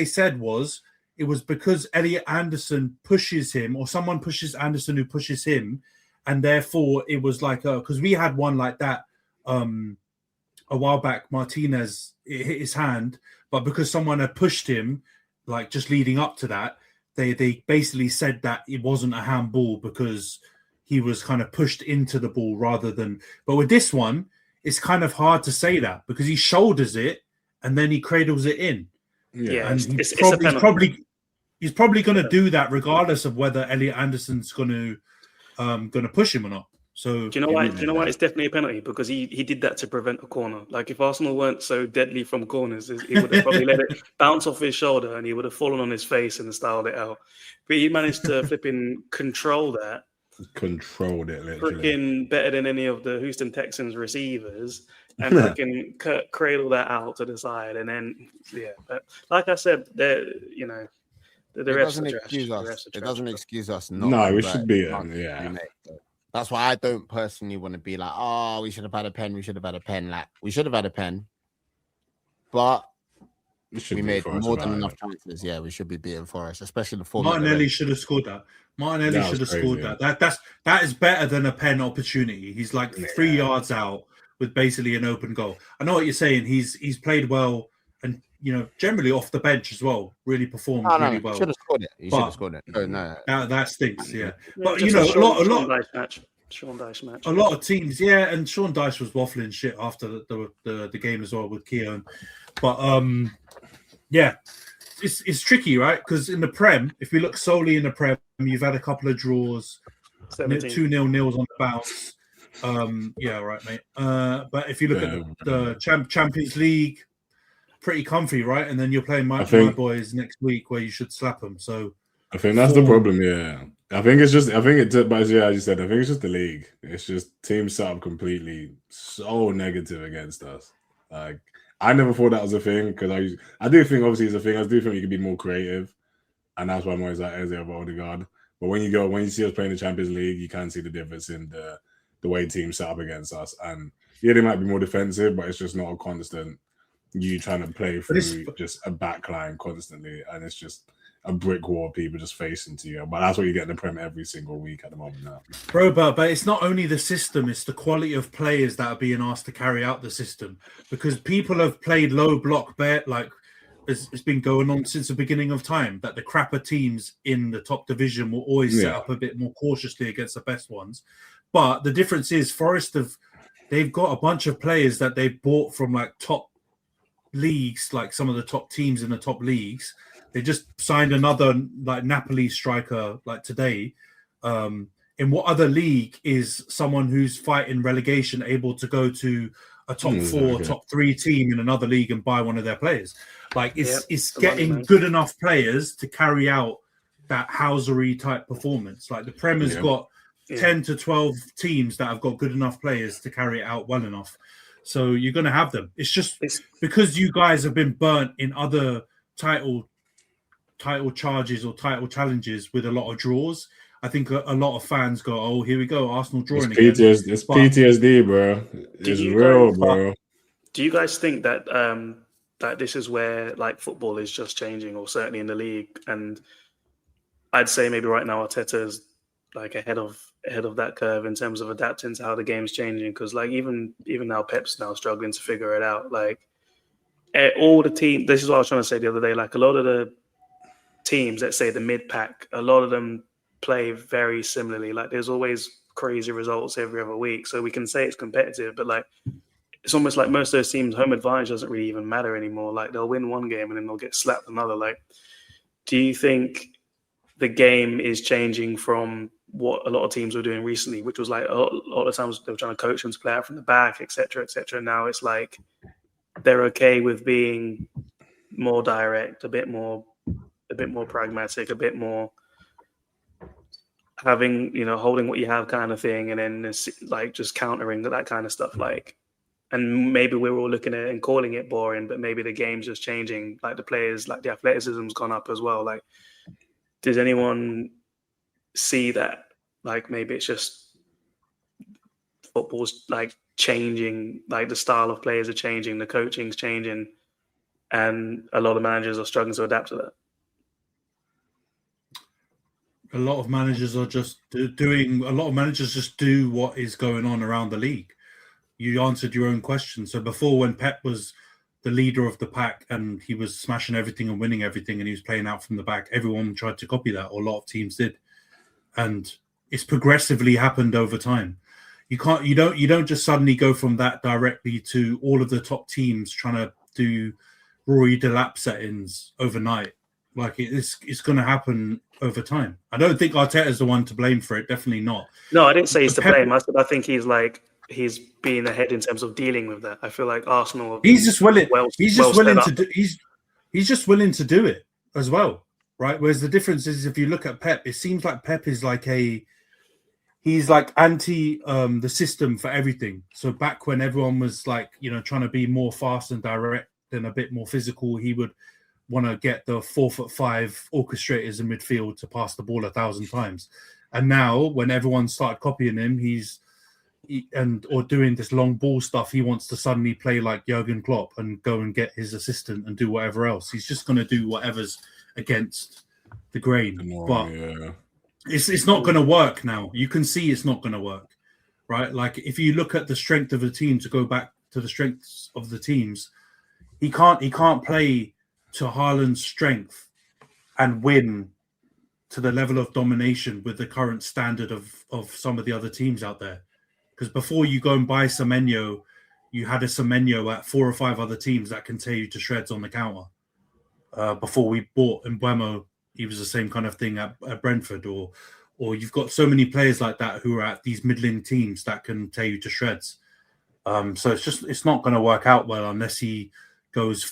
said was it was because Elliot Anderson pushes him or someone pushes Anderson who pushes him, and therefore it was like because we had one like that a while back. Martinez, it hit his hand, but because someone had pushed him like just leading up to that, they basically said that it wasn't a handball because he was kind of pushed into the ball rather than. But with this one, it's kind of hard to say that because he shoulders it and then he cradles it in. Yeah, and it's he's probably going to do that regardless of whether Elliot Anderson's going to push him or not. So do you know why? Do you know why it's definitely a penalty? Because he did that to prevent a corner. Like if Arsenal weren't so deadly from corners, he would have probably let it bounce off his shoulder and he would have fallen on his face and styled it out. But he managed to flipping control that. Controlled it, literally. Freaking better than any of the Houston Texans receivers, and freaking cradle that out to the side, and then But like I said, the refs are trash. It doesn't excuse us. No, we should be. That's why I don't personally want to be like, oh, we should have had a pen. Like, we should have had a pen. But we made more than enough chances. Yeah, we should be beating Forest, especially the format. Martinelli should have scored that. That is better than a pen opportunity. He's like 3 yards out with basically an open goal. I know what you're saying. He's played well and, generally off the bench as well, really performed really well. He should have scored it. He should have scored it. No. That stinks, yeah. But, Sean Dyche match. A lot of teams, and Sean Dyche was waffling shit after the game as well with Keown. But, it's tricky, right? Because in the Prem, if we look solely in the Prem, you've had a couple of draws, 2-0 nils on the bounce. Right, mate. But if you look at the Champions League, pretty comfy, right? And then you're playing my boys next week where you should slap them. So I think that's the problem. Yeah, I think it's just the league. It's just teams set up completely so negative against us. Like I never thought that was a thing because I do think obviously it's a thing. I do think you could be more creative, and that's why I'm always like Eze over Odegaard. But when you see us playing the Champions League, you can see the difference in the way teams set up against us. And they might be more defensive, but it's just not a constant. You trying to play through just a backline constantly, and it's just a brick wall of people just facing to you. But that's what you get in the Prem every single week at the moment now. Bro, but it's not only the system, it's the quality of players that are being asked to carry out the system. Because people have played low block bet, like it's been going on since the beginning of time, that the crapper teams in the top division will always set up a bit more cautiously against the best ones. But the difference is Forest they've got a bunch of players that they've bought from like top leagues, like some of the top teams in the top leagues. They just signed another like Napoli striker like today. In what other league is someone who's fighting relegation able to go to a top 4, top 3 team in another league and buy one of their players? Like it's getting good enough players to carry out that housery type performance. Like the Prem has got 10 to 12 teams that have got good enough players to carry it out well enough. So you're going to have them. It's just because you guys have been burnt in other title charges or title challenges with a lot of draws. I think a lot of fans go, "Oh, here we go, Arsenal drawing again." It's PTSD, bro. It's real, bro. Do you guys think that that this is where like football is just changing, or certainly in the league? And I'd say maybe right now Arteta is like ahead of ahead of that curve in terms of adapting to how the game's changing. Because like even now, Pep's now struggling to figure it out. Like all the team. This is what I was trying to say the other day. Like a lot of the teams, let's say the mid pack, a lot of them play very similarly. Like there's always crazy results every other week, so we can say it's competitive, but like it's almost like most of those teams, home advantage doesn't really even matter anymore. Like they'll win one game and then they'll get slapped another. Like, do you think the game is changing from what a lot of teams were doing recently, which was like a lot of times they were trying to coach them to play out from the back, etc., etc. Now it's like they're okay with being more direct, a bit more pragmatic, a bit more having, holding what you have kind of thing, and then like just countering that kind of stuff. Like, and maybe we're all looking at it and calling it boring, but maybe the game's just changing. Like the players, like the athleticism's gone up as well. Like, does anyone see that? Like maybe it's just football's like changing, like the style of players are changing, the coaching's changing, and a lot of managers are struggling to adapt to that. A lot of managers are just doing. A lot of managers just do what is going on around the league. You answered your own question. So before, when Pep was the leader of the pack and he was smashing everything and winning everything, and he was playing out from the back, everyone tried to copy that, or a lot of teams did, and it's progressively happened over time. You don't just suddenly go from that directly to all of the top teams trying to do Rory Delap settings overnight. Like it's going to happen over time. I don't think Arteta's the one to blame for it. Definitely not. No, I didn't say he's to blame. I said I think he's being ahead in terms of dealing with that. I feel like Arsenal. He's just willing. He's just willing to do it as well, right? Whereas the difference is, if you look at Pep, it seems like Pep is like he's like anti the system for everything. So back when everyone was like, trying to be more fast and direct and a bit more physical, he would want to get the 4'5" orchestrators in midfield to pass the ball 1,000 times. And now when everyone started copying him, or doing this long ball stuff, he wants to suddenly play like Jurgen Klopp and go and get his assistant and do whatever else. He's just going to do whatever's against the grain. It's not going to work now. You can see it's not going to work, right? Like if you look at the strength of the team, to go back to the strengths of the teams, he can't play to Haaland's strength and win to the level of domination with the current standard of some of the other teams out there. Because before you go and buy Semenyo, you had a Semenyo at 4 or 5 other teams that can tear you to shreds on the counter. Before we bought Mbeumo, he was the same kind of thing at Brentford. Or you've got so many players like that who are at these middling teams that can tear you to shreds. So it's not going to work out well unless he goes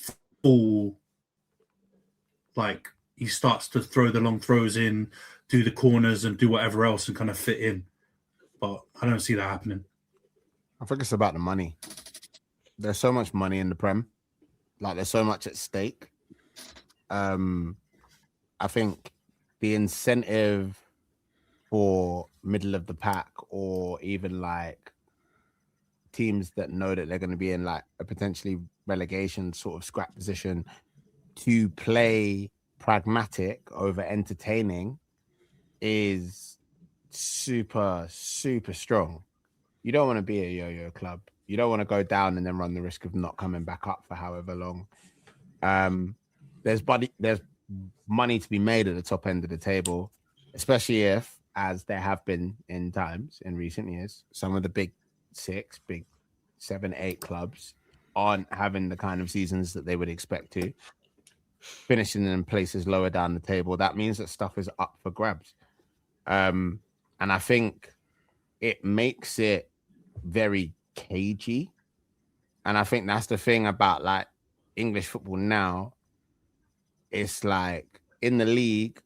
full, like he starts to throw the long throws in, do the corners and do whatever else and kind of fit in. But I don't see that happening. I think it's about the money. There's so much money in the Prem. Like there's so much at stake. I think the incentive for middle of the pack, or even like teams that know that they're going to be in like a potentially relegation sort of scrap position, to play pragmatic over entertaining is super, super strong. You don't want to be a yo-yo club. You don't want to go down and then run the risk of not coming back up for however long. There's money to be made at the top end of the table, especially if, as there have been in times in recent years, some of the big 6, big 7, 8 clubs aren't having the kind of seasons that they would expect to, finishing in places lower down the table. That means that stuff is up for grabs. And I think it makes it very cagey. And I think that's the thing about like English football now. It's like in the league,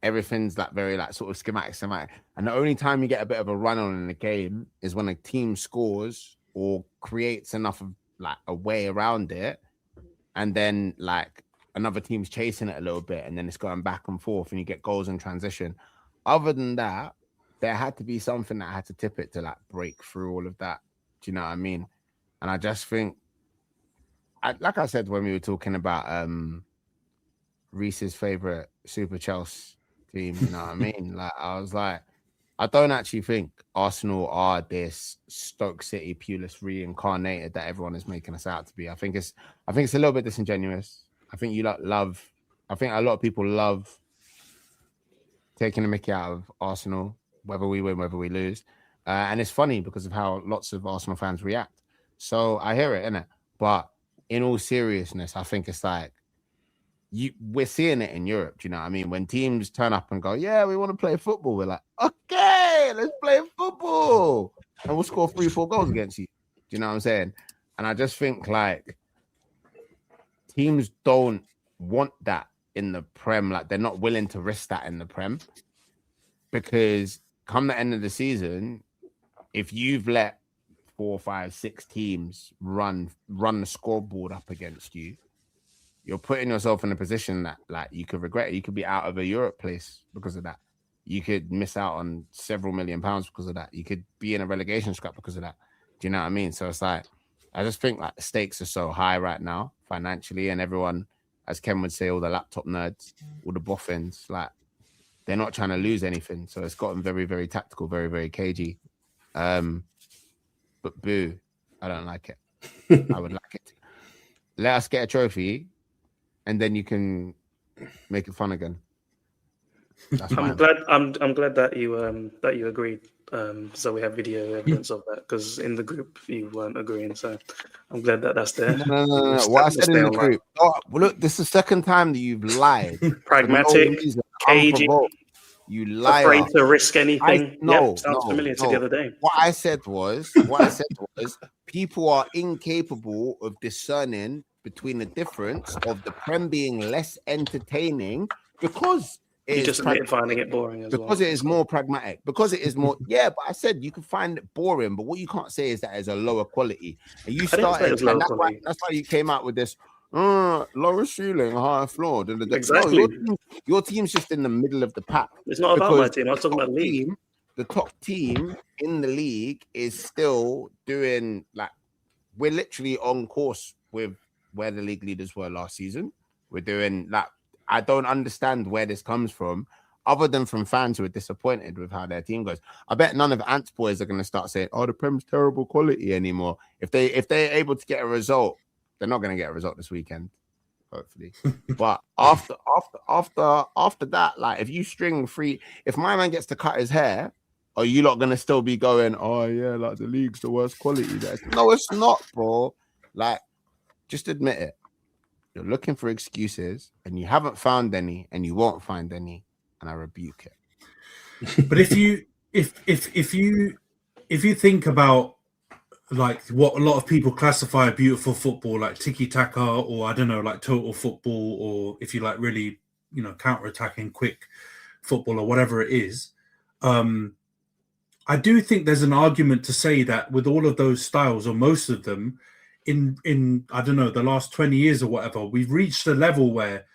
everything's like very like sort of schematic. And the only time you get a bit of a run on in the game is when a team scores or creates enough of like a way around it. And then like another team's chasing it a little bit, and then it's going back and forth and you get goals in transition. Other than that, there had to be something that had to tip it to like break through all of that. Do you know what I mean? And I just think, like I said when we were talking about Reese's favorite Super Chelsea team. You know what I mean? Like, I was like, I don't actually think Arsenal are this Stoke City Pulis reincarnated that everyone is making us out to be. I think it's a little bit disingenuous. I think I think a lot of people love taking the mickey out of Arsenal, whether we win, whether we lose. And it's funny because of how lots of Arsenal fans react. So I hear it, innit? But in all seriousness, I think it's like, we're seeing it in Europe. Do you know what I mean? When teams turn up and go, yeah, we want to play football, we're like, okay, let's play football. And we'll score 3-4 goals against you. Do you know what I'm saying? And I just think like teams don't want that in the Prem. Like, they're not willing to risk that in the Prem. Because come the end of the season, if you've let 4, 5, 6 teams run the scoreboard up against you, you're putting yourself in a position that like you could regret it. You could be out of a Europe place because of that. You could miss out on several £1 million because of that. You could be in a relegation scrap because of that. Do you know what I mean? So it's like, I just think like the stakes are so high right now financially, and everyone, as Khem would say, all the laptop nerds, all the boffins, like they're not trying to lose anything. So it's gotten very, very tactical, very, very cagey. But boo, I don't like it. I would like it. Let us get a trophy, and then you can make it fun again. I'm glad that you agreed. So we have video evidence of that, because in the group you weren't agreeing. So I'm glad that that's there. No. What I said in the group. Oh, look, this is the second time that you've lied. Pragmatic, cagey. You lie. Afraid to risk anything. Sounds familiar to the other day. What I said was, people are incapable of discerning between the difference of the Prem being less entertaining because you just finding it boring as well. Because it is more pragmatic. Because it is more. Yeah, but I said you can find it boring. But what you can't say is that it's a lower quality. And you started, and that's why you came out with this. Lower ceiling, higher floor. Exactly. No, your team's just in the middle of the pack. It's not about my team. I was talking about the league. The top team in the league is still doing like, we're literally on course with where the league leaders were last season. We're doing like, I don't understand where this comes from, other than from fans who are disappointed with how their team goes. I bet none of Ant's boys are going to start saying, "Oh, the Prem's terrible quality" anymore. If they're able to get a result. They're not going to get a result this weekend, hopefully. But after that, like if you string 3, if my man gets to cut his hair, are you not going to still be going, "Oh yeah, like the league's the worst quality"? No, it's not, bro. Like, just admit it. You're looking for excuses, and you haven't found any, and you won't find any, and I rebuke it. But if you think about like what a lot of people classify beautiful football, like tiki-taka, or I don't know, like total football, or if you like really, counter-attacking quick football or whatever it is, I do think there's an argument to say that with all of those styles, or most of them, in I don't know, the last 20 years or whatever, we've reached a level where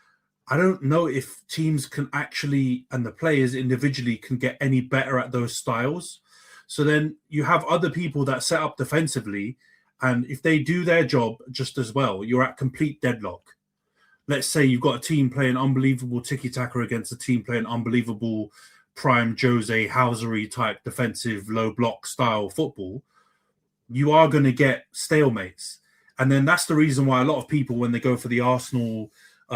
I don't know if teams can actually, and the players individually can get any better at those styles. So then you have other people that set up defensively, and if they do their job just as well, you're at complete deadlock. Let's say you've got a team playing unbelievable tiki-taka against a team playing unbelievable prime Jose Housery type defensive low block style football. You are going to get stalemates. And then that's the reason why a lot of people, when they go for the Arsenal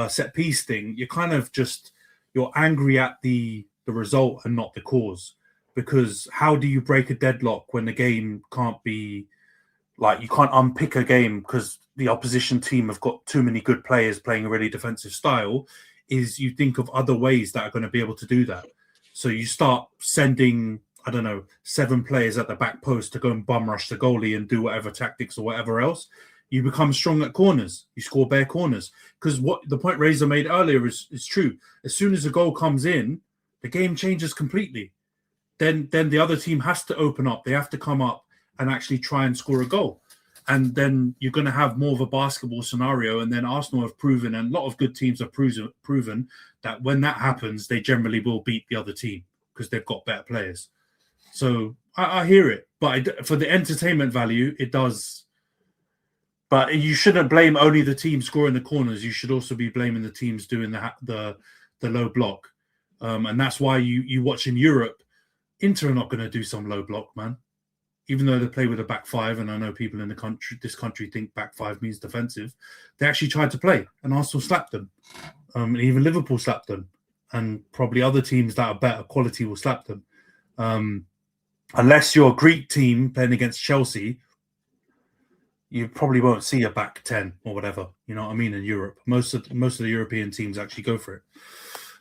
set piece thing, you're angry at the result and not the cause. Because how do you break a deadlock when the game can't be like, you can't unpick a game because the opposition team have got too many good players playing a really defensive style? Is you think of other ways that are going to be able to do that. So you start sending, I don't know, 7 players at the back post to go and bum rush the goalie and do whatever tactics or whatever else. You become strong at corners. You score bare corners. Because what the point Razor made earlier is true. As soon as a goal comes in, the game changes completely. Then the other team has to open up. They have to come up and actually try and score a goal. And then you're going to have more of a basketball scenario. And then Arsenal have proven, and a lot of good teams have proven that when that happens, they generally will beat the other team because they've got better players. So I hear it. But for the entertainment value, it does. But you shouldn't blame only the team scoring the corners. You should also be blaming the teams doing the low block. And that's why you watch in Europe, Inter are not going to do some low block, man. Even though they play with a back five, and I know people in this country think back five means defensive, they actually tried to play, and Arsenal slapped them. And even Liverpool slapped them, and probably other teams that are better quality will slap them. Unless you're a Greek team playing against Chelsea, you probably won't see a back 10 or whatever. You know what I mean? In Europe, most of the European teams actually go for it.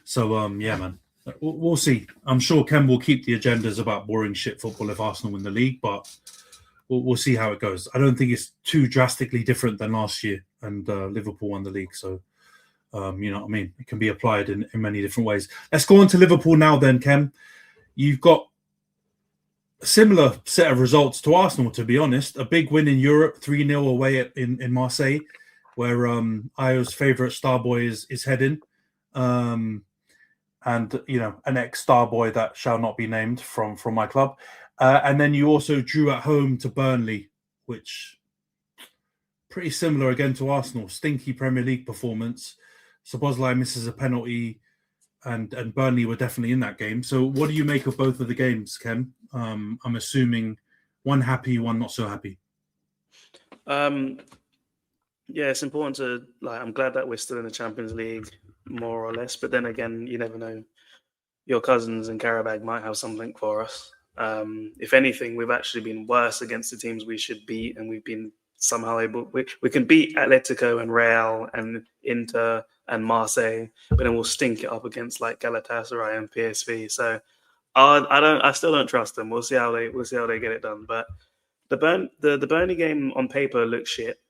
So yeah, man. We'll see. I'm sure Ken will keep the agendas about boring shit football if Arsenal win the league, but we'll see how it goes. I don't think it's too drastically different than last year, and Liverpool won the league. So, you know what I mean? It can be applied in many different ways. Let's go on to Liverpool now then, Ken. You've got a similar set of results to Arsenal, to be honest. A big win in Europe, 3-0 away in Marseille, where Ayo's favourite star boy is heading. And, you know, an ex-star boy that shall not be named from my club. And then you also drew at home to Burnley, which pretty similar again to Arsenal. Stinky Premier League performance. Szoboszlai misses a penalty, and Burnley were definitely in that game. So what do you make of both of the games, Ken? I'm assuming one happy, one not so happy. Yeah, it's important to, I'm glad that we're still in the Champions League, more or less. But then again, you never know. Your cousins in Karabakh might have something for us. If anything, we've actually been worse against the teams we should beat, and we've been somehow able. We can beat Atletico and Real and Inter and Marseille, but then we'll stink it up against like Galatasaray and PSV. So I still don't trust them. We'll see how they get it done. But the Burnley game on paper looks shit.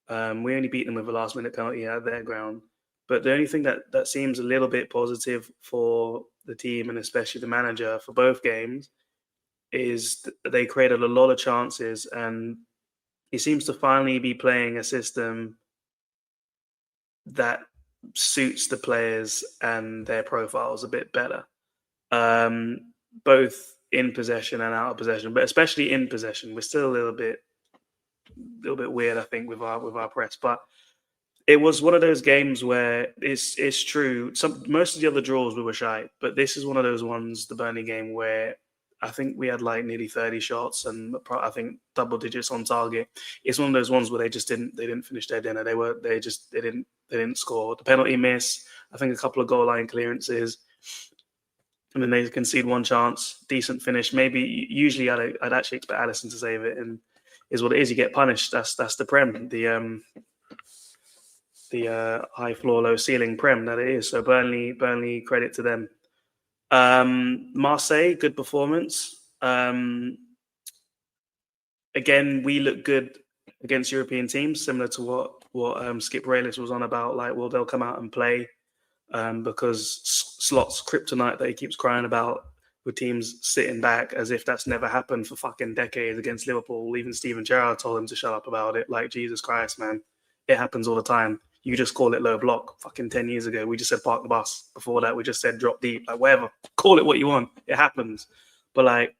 We only beat them with a last minute penalty at their ground. But the only thing that seems a little bit positive for the team, and especially the manager for both games, is they created a lot of chances, and he seems to finally be playing a system that suits the players and their profiles a bit better, both in possession and out of possession, but especially in possession. We're still a little bit weird, I think, with our press, but it was one of those games where it's true. Most of the other draws we were shy, but this is one of those ones, the Burnley game, where I think we had like nearly 30 shots and I think double digits on target. It's one of those ones where they didn't finish their dinner. They didn't score. The penalty miss, I think a couple of goal line clearances, and then they concede one chance. Decent finish. Maybe usually I'd actually expect Alisson to save it, and is what it is. You get punished. That's the Prem. The high floor, low ceiling Prem that it is. So Burnley, credit to them. Marseille, good performance. Again, we look good against European teams, similar to what Skip Raylis was on about. Like, well, they'll come out and play because Slot's kryptonite that he keeps crying about with teams sitting back, as if that's never happened for fucking decades against Liverpool. Even Steven Gerrard told him to shut up about it. Like, Jesus Christ, man. It happens all the time. You just call it low block. Fucking 10 years ago, we just said park the bus. Before that, we just said drop deep. Like, whatever. Call it what you want. It happens. But, like,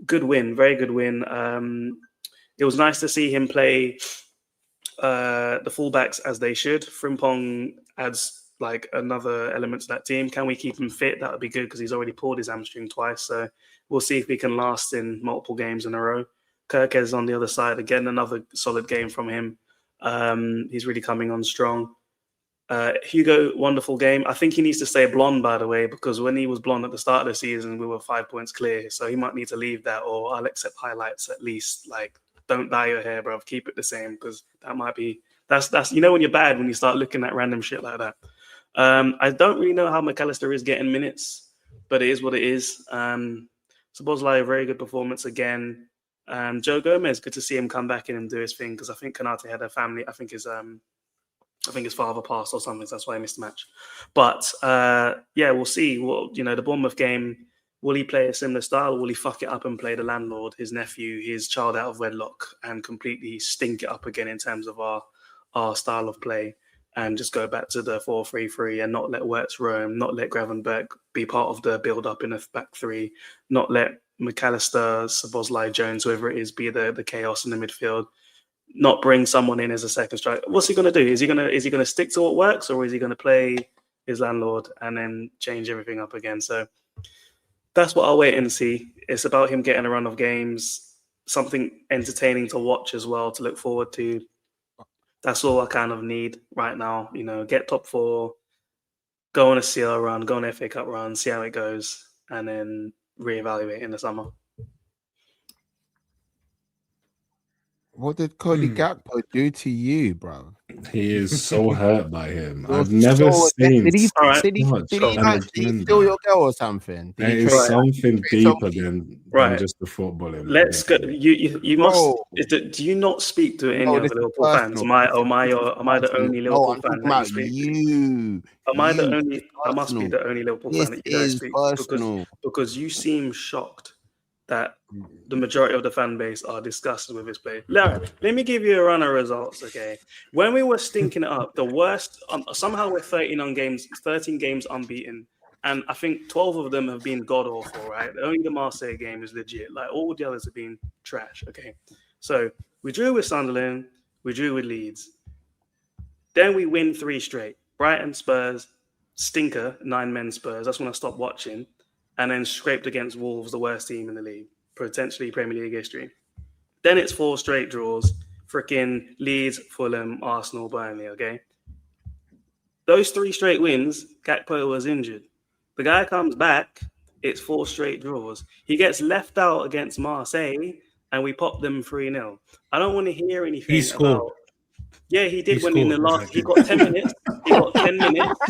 good win. Very good win. It was nice to see him play the fullbacks as they should. Frimpong adds, like, another element to that team. Can we keep him fit? That would be good because he's already pulled his hamstring twice. So we'll see if we can last in multiple games in a row. Kirkez on the other side. Again, another solid game from him. He's really coming on strong. Hugo, wonderful game. I think he needs to stay blonde, by the way, because when he was blonde at the start of the season, we were 5 points clear. So he might need to leave that, or I'll accept highlights at least. Like, don't dye your hair, bro. Keep it the same, because that might be that's you know when you're bad when you start looking at random shit like that. I don't really know how McAllister is getting minutes, but it is what it is. Szoboszlai, a very good performance again. Joe Gomez, good to see him come back in and do his thing, because I think Konate had a family. I think his father passed or something, so that's why he missed the match. But yeah, we'll see. The Bournemouth game, will he play a similar style? Or will he fuck it up and play the landlord, his nephew, his child out of wedlock, and completely stink it up again in terms of our style of play, and just go back to the 4-3-3 and not let Wirtz roam, not let Gravenberch be part of the build-up in the back three, not let McAllister, Szoboszlai, Jones, whoever it is, be the chaos in the midfield, not bring someone in as a second striker. What's he going to do? Is he going to stick to what works, or is he going to play his landlord, and then change everything up again. So that's what I'll wait and see. It's about him getting a run of games, something entertaining to watch as well, to look forward to. That's all I kind of need right now. Get top 4, go on a CL run, go on an FA Cup run, see how it goes, and then reevaluate in the summer. What did Cody Gakpo do to you, bro? He is so hurt by him. I've never seen. Did he an actually steal your girl or something? There is something deeper than just the footballing. Let's go. You must. Do you not speak to any of the Liverpool fans? Am I the only Liverpool fan that you speak to? Am I the only? I must be the only Liverpool fan that you guys speak to, because you seem shocked that the majority of the fan base are disgusted with his play. Let me give you a run of results, okay? When we were stinking it up, the worst, somehow we're 13 games unbeaten, and I think 12 of them have been god-awful, right? Only the Marseille game is legit. Like, all the others have been trash, okay? So, we drew with Sunderland, we drew with Leeds. Then we win 3 straight. Brighton, Spurs, stinker, 9-men Spurs. That's when I stopped watching. And then scraped against Wolves, the worst team in the league, potentially Premier League history. Then it's 4 straight draws, freaking Leeds, Fulham, Arsenal, Burnley, okay? Those 3 straight wins, Gakpo was injured. The guy comes back, it's 4 straight draws. He gets left out against Marseille, and we pop them 3-0. I don't want to hear anything He scored. about... Yeah, he did when in the last... He got 10 minutes. He got 10 minutes.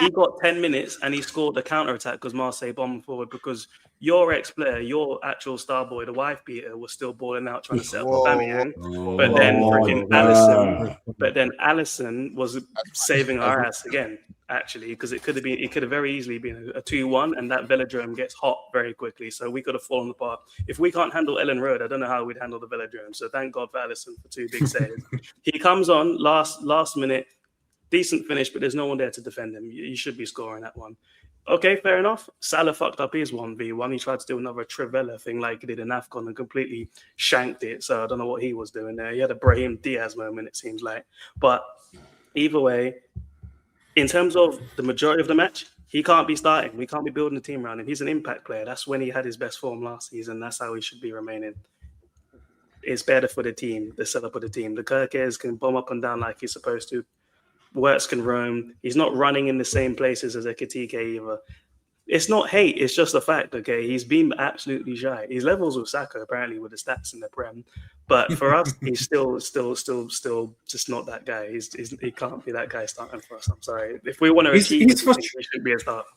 He got 10 minutes, and he scored the counter-attack because Marseille bombed forward, because your ex-player, your actual star boy, the wife beater, was still balling out trying to set up Aubameyang. But then freaking Alisson... But then Alisson was saving our ass again, actually, because it could have very easily been a 2-1, and that Velodrome gets hot very quickly, so we could have fallen apart. If we can't handle Ellen Road, I don't know how we'd handle the Velodrome, so thank God for Alisson for 2 big saves. He comes on last minute, decent finish, but there's no one there to defend him. You should be scoring that one. Okay, fair enough. Salah fucked up his 1v1. He tried to do another Trivella thing like he did in AFCON and completely shanked it. So I don't know what he was doing there. He had a Brahim Diaz moment, it seems like. But either way, in terms of the majority of the match, he can't be starting. We can't be building a team around him. He's an impact player. That's when he had his best form last season. That's how he should be remaining. It's better for the team, the setup of the team. The Kirkes can bomb up and down like he's supposed to. Wirtz can roam. He's not running in the same places as Ekitike either. It's not hate. It's just a fact, okay? He's been absolutely shy. His levels with Saka, apparently, with the stats in the Prem. But for us, he's still just not that guy. He can't be that guy starting for us. I'm sorry. If we want to achieve it, he should be a starter.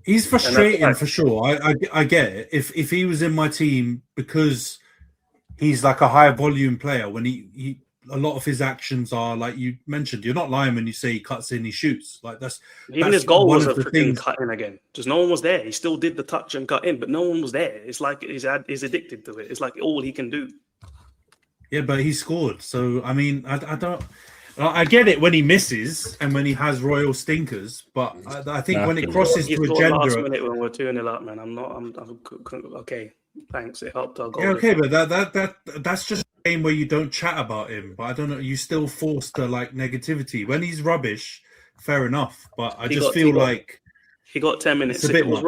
He's frustrating for sure. I get it. If he was in my team, because he's like a high volume player, when he a lot of his actions are like you mentioned. You're not lying when you say he cuts in, he shoots. Like that's his goal was a freaking cut in again. Just no one was there. He still did the touch and cut in, but no one was there. It's like he's addicted to it. It's like all he can do. Yeah, but he scored. So I mean, I don't. I get it when he misses and when he has royal stinkers, but I think when it crosses to a gender, last minute when we're 2-0 up, man. I'm okay. Thanks, it helped our goal. Yeah, okay, but that's just a game where you don't chat about him. But I don't know, you still forced to like negativity when he's rubbish. Fair enough, but I just feel like he got 10 minutes. It's a bit much.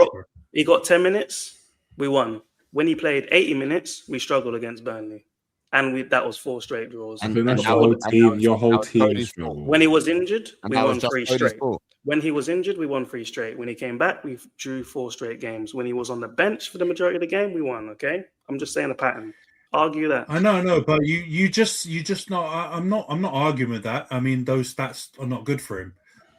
He got 10 minutes. We won. When he played 80 minutes, we struggled against Burnley, and that was 4 straight draws. I think that's your whole team struggled. When he was injured, we won 3 straight. When he was injured, we won 3 straight. When he came back, we drew 4 straight games. When he was on the bench for the majority of the game, we won. Okay, I'm just saying a pattern. Argue that. I know, but you just not. I'm not arguing with that. I mean, those stats are not good for him.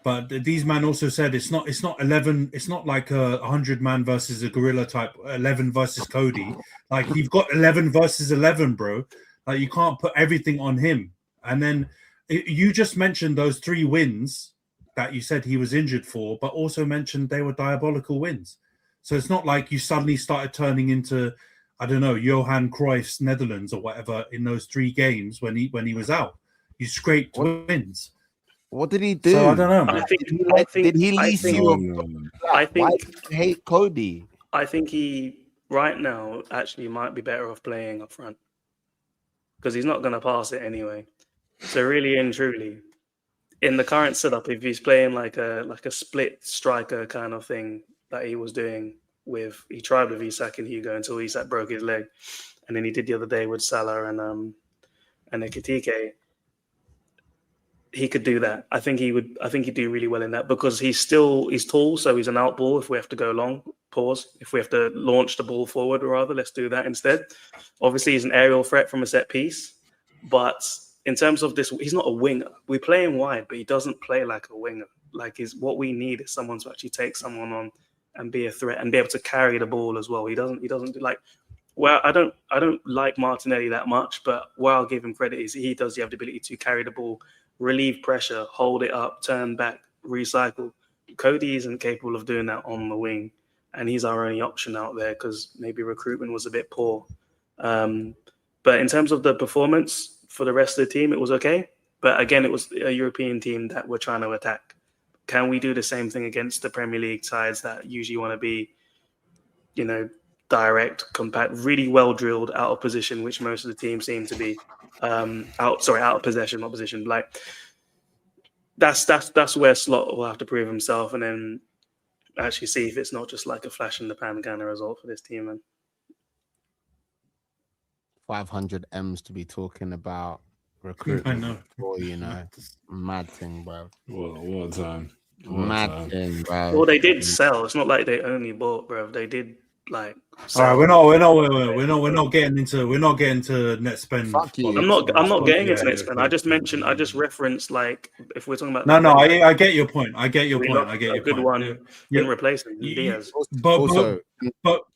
But these man also said it's not 11. It's not like a 100-man versus a gorilla type 11 versus Cody. Like you've got 11 versus 11, bro. Like you can't put everything on him. And then you just mentioned those 3 wins that you said he was injured for, but also mentioned they were diabolical wins. So it's not like you suddenly started turning into, I don't know, Johan Cruyff's Netherlands or whatever in those 3 games when he was out. You scraped wins. What did he do? So I don't know. Did he lease you? Why do you hate Cody? I think he right now actually might be better off playing up front because he's not going to pass it anyway. So really and truly, in the current setup, if he's playing like a split striker kind of thing that he was doing he tried with Isak and Hugo until Isak broke his leg, and then he did the other day with Salah and Ekitike. He could do that. I think he'd do really well in that because he's tall, so he's an out ball. If we have to go long, pause. If we have to launch the ball forward, rather, let's do that instead. Obviously, he's an aerial threat from a set piece, but in terms of this, he's not a winger. We play him wide, but he doesn't play like a winger. Like, what we need is someone to actually take someone on and be a threat and be able to carry the ball as well. He doesn't do like. Well, I don't like Martinelli that much, but where I'll give him credit is he does have the ability to carry the ball, relieve pressure, hold it up, turn back, recycle. Cody isn't capable of doing that on the wing, and he's our only option out there because maybe recruitment was a bit poor. But in terms of the performance for the rest of the team, it was okay. But again, it was a European team that we're trying to attack. Can we do the same thing against the Premier League sides that usually want to be, direct, compact, really well drilled, out of position, which most of the teams seem to be out of possession, not position. Like that's where Slot will have to prove himself, and then actually see if it's not just like a flash in the pan kind of result for this team. Man, 500 M's to be talking about recruitment. I know. Mad thing, bro. What a time. Mad thing, bro. Well, they did sell. It's not like they only bought, bro. They did. Like, all right, we're not getting into net spend. Fuck you. I'm not getting into net spend. I just referenced, like, if we're talking about I get your point. I get your good one in replacement Diaz. But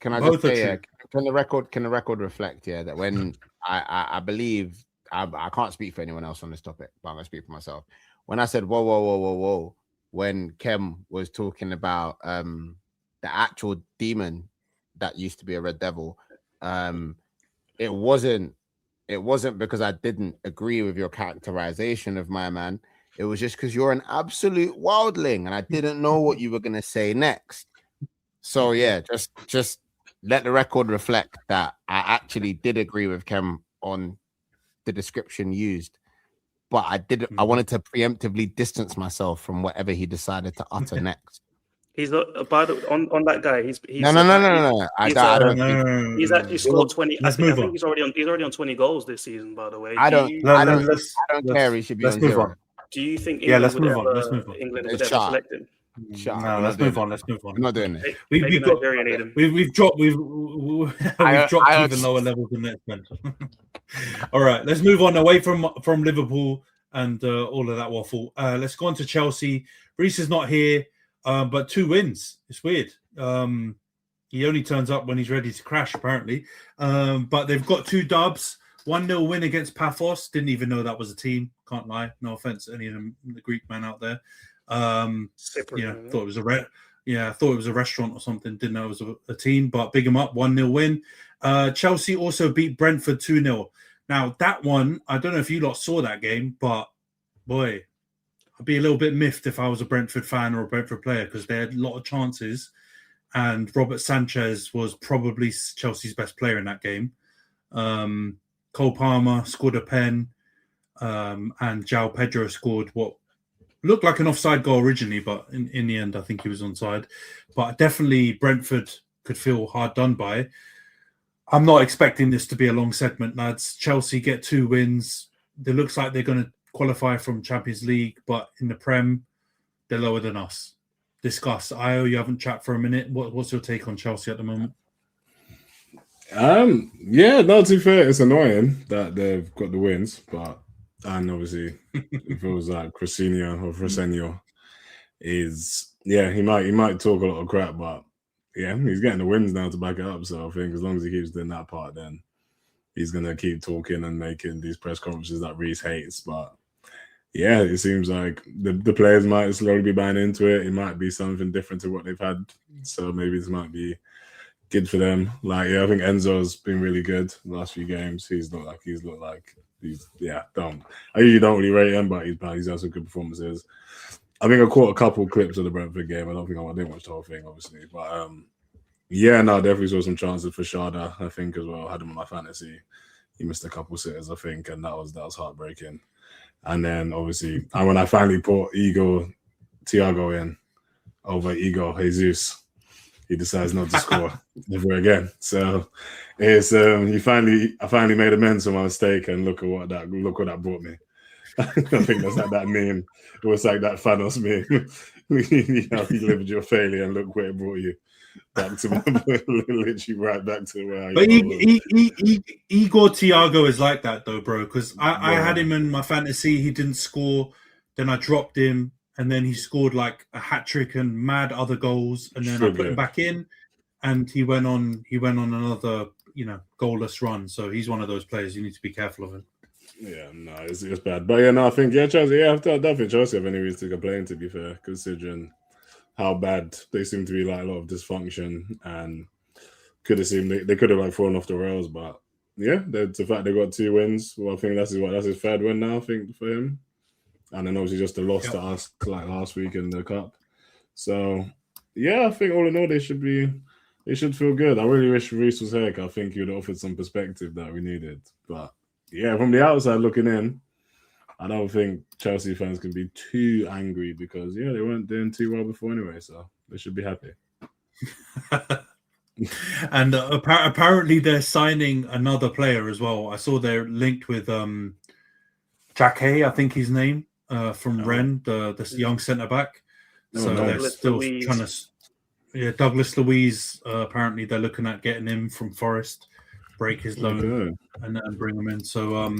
can I just say, can the record reflect that when I believe I can't speak for anyone else on this topic, but I'm gonna speak for myself. When I said whoa, when Khem was talking about the actual demon that used to be a Red Devil, it wasn't because I didn't agree with your characterization of my man. It was just because you're an absolute wildling and I didn't know what you were going to say next. So yeah, just let the record reflect that I actually did agree with Khem on the description used, but I wanted to preemptively distance myself from whatever he decided to utter next. He's not on that guy. He's no. He's actually scored 20. I think he's already on 20 goals this season. By the way, I don't care. He should be on 0. Do you think England would ever select him? No, let's move on. I'm not doing it. We've dropped even lower levels than that. All right, let's move on away from Liverpool and all of that waffle. Let's go on to Chelsea. Reece is not here. But 2 wins. It's weird. He only turns up when he's ready to crash, apparently. But they've got 2 dubs. 1-0 win against Paphos. Didn't even know that was a team. Can't lie. No offense to any of them, the Greek man out there. Thought it was a restaurant or something. Didn't know it was a team. But big them up. 1-0 win. Chelsea also beat Brentford 2-0. Now that one, I don't know if you lot saw that game, but boy. I'd be a little bit miffed if I was a Brentford fan or a Brentford player because they had a lot of chances and Robert Sanchez was probably Chelsea's best player in that game. Cole Palmer scored a pen and João Pedro scored what looked like an offside goal originally, but in the end I think he was onside. But definitely Brentford could feel hard done by. I'm not expecting this to be a long segment, lads. Chelsea get 2 wins. It looks like they're going to qualify from Champions League, but in the Prem, they're lower than us. Discuss. Io, you haven't chat for a minute. What's your take on Chelsea at the moment? Not too fair. It's annoying that they've got the wins, and obviously, if it was like Crisinho or Frasenio, he might talk a lot of crap, but he's getting the wins now to back it up. So I think as long as he keeps doing that part, then he's gonna keep talking and making these press conferences that Reece hates, but. Yeah, it seems like the players might slowly be buying into it. It might be something different to what they've had. So maybe this might be good for them. I think Enzo's been really good the last few games. I usually don't really rate him, but he's had some good performances. I think I caught a couple clips of the Brentford game. I didn't watch the whole thing, obviously. But definitely saw some chances for Sharda, I think, as well. I had him on my fantasy. He missed a couple sitters, I think, and that was heartbreaking. And then obviously, and when I finally put Thiago in over Jesus, he decides not to score ever again. So it's I finally made amends for my mistake, and look what that brought me. I think that's like that meme. It was like that Thanos meme. You lived your failure, and look where it brought you. Back to literally right back to where. But Igor Thiago is like that though, bro. Because I had him in my fantasy. He didn't score. Then I dropped him, and then he scored like a hat trick and mad other goals. And then I put him back in, and he went on another goalless run. So he's one of those players you need to be careful of him. Yeah, no, it's bad. But I think Chelsea. I don't think Chelsea have any reason to complain. To be fair, considering how bad they seem to be, like a lot of dysfunction, and they could have like fallen off the rails. But yeah, the fact they got 2 wins. Well, I think that's his third win now. I think for him, and then obviously just the loss to us like last week in the cup. So yeah, I think all in all they should feel good. I really wish Reece was here. I think he would have offered some perspective that we needed. But yeah, from the outside looking in, I don't think Chelsea fans can be too angry because, they weren't doing too well before anyway, so they should be happy. And apparently they're signing another player as well. I saw they're linked with Jack Hay, I think his name, from Rennes, the young centre-back. So they're still trying to... Yeah, Douglas Luiz, apparently they're looking at getting him from Forest, break his loan and bring him in. So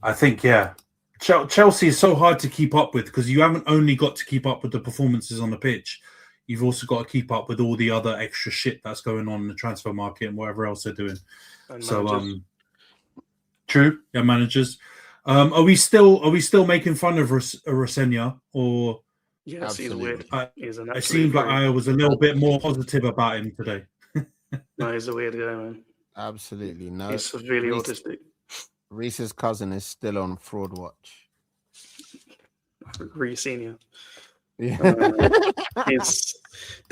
I think, Chelsea is so hard to keep up with because you haven't only got to keep up with the performances on the pitch. You've also got to keep up with all the other extra shit that's going on in the transfer market and whatever else they're doing. And so, true, managers. Are we still making fun of Rosenia or? Yes, he's weird. It seemed like I was a little bit more positive about him today. No, he's a weird guy, man. Absolutely no. He's really autistic. Reece's cousin is still on fraud watch. Reece Senior. Yeah.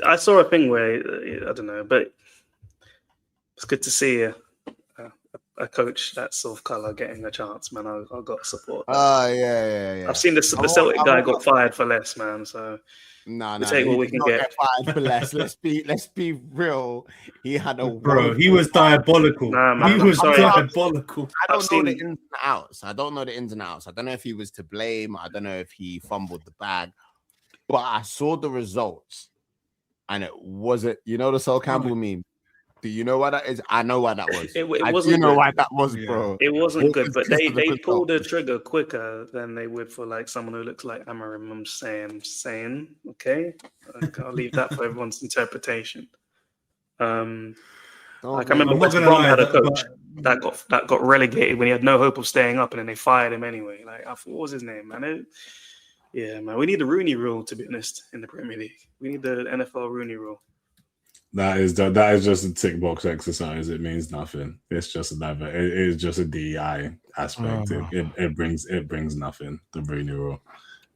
I saw a thing where I don't know, but it's good to see a coach that's of colour getting a chance, man. I got support. Yeah. I've seen the Celtic guy got fired for less, man. So no, take what we can get. Fired for less. Let's be real. He had he was diabolical. Nah, he was diabolical. I don't know the ins and outs. I don't know if he was to blame. I don't know if he fumbled the bag. But I saw the results, and it wasn't. You know the Sol Campbell meme. Do you know what that is? I know what that was. It wasn't. I do know why that was, bro. It wasn't good, but they pulled the trigger quicker than they would for like someone who looks like Amarim. I'm saying, okay, I'll leave that for everyone's interpretation. I remember West Brom had a coach that got relegated when he had no hope of staying up, and then they fired him anyway. Like, what was his name, man? Man, we need the Rooney Rule, to be honest, in the Premier League. We need the NFL Rooney Rule. That is just a tick box exercise. It means nothing. It's just it is just a DEI aspect. It brings nothing. The Rooney Rule.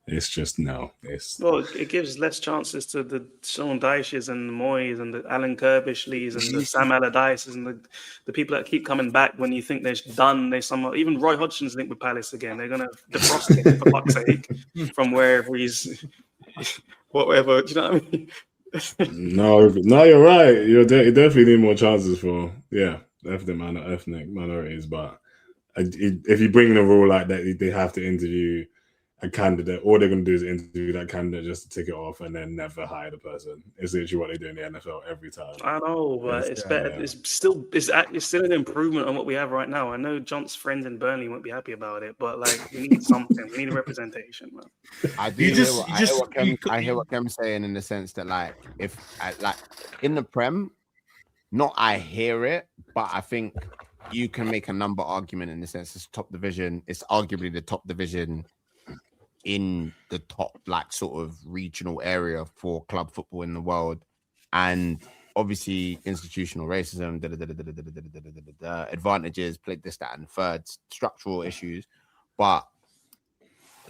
It's just no. It gives less chances to the Sean Dyches and the Moyes and the Alan Kirbishleys and the Sam Allardyces and the people that keep coming back when you think they're done. Even Roy Hodgson's linked with Palace again. They're gonna defrost him for fuck's sake from wherever he's whatever. Do you know what I mean? No, you're right. You definitely need more chances for ethnic minorities. But if you bring in a rule like that, they have to interview a candidate. All they're going to do is interview that candidate just to tick it off and then never hire the person. It's literally what they do in the NFL every time. I know, but it's better. Yeah. It's still an improvement on what we have right now. I know John's friends in Burnley won't be happy about it, but like we need something. We need a representation, man. I hear what Kem's saying in the sense that like if in the Prem, not I hear it, but I think you can make a number argument in the sense it's top division. It's arguably the top division in the top like sort of regional area for club football in the world, and obviously institutional racism, advantages, played this, that, and third, structural issues. But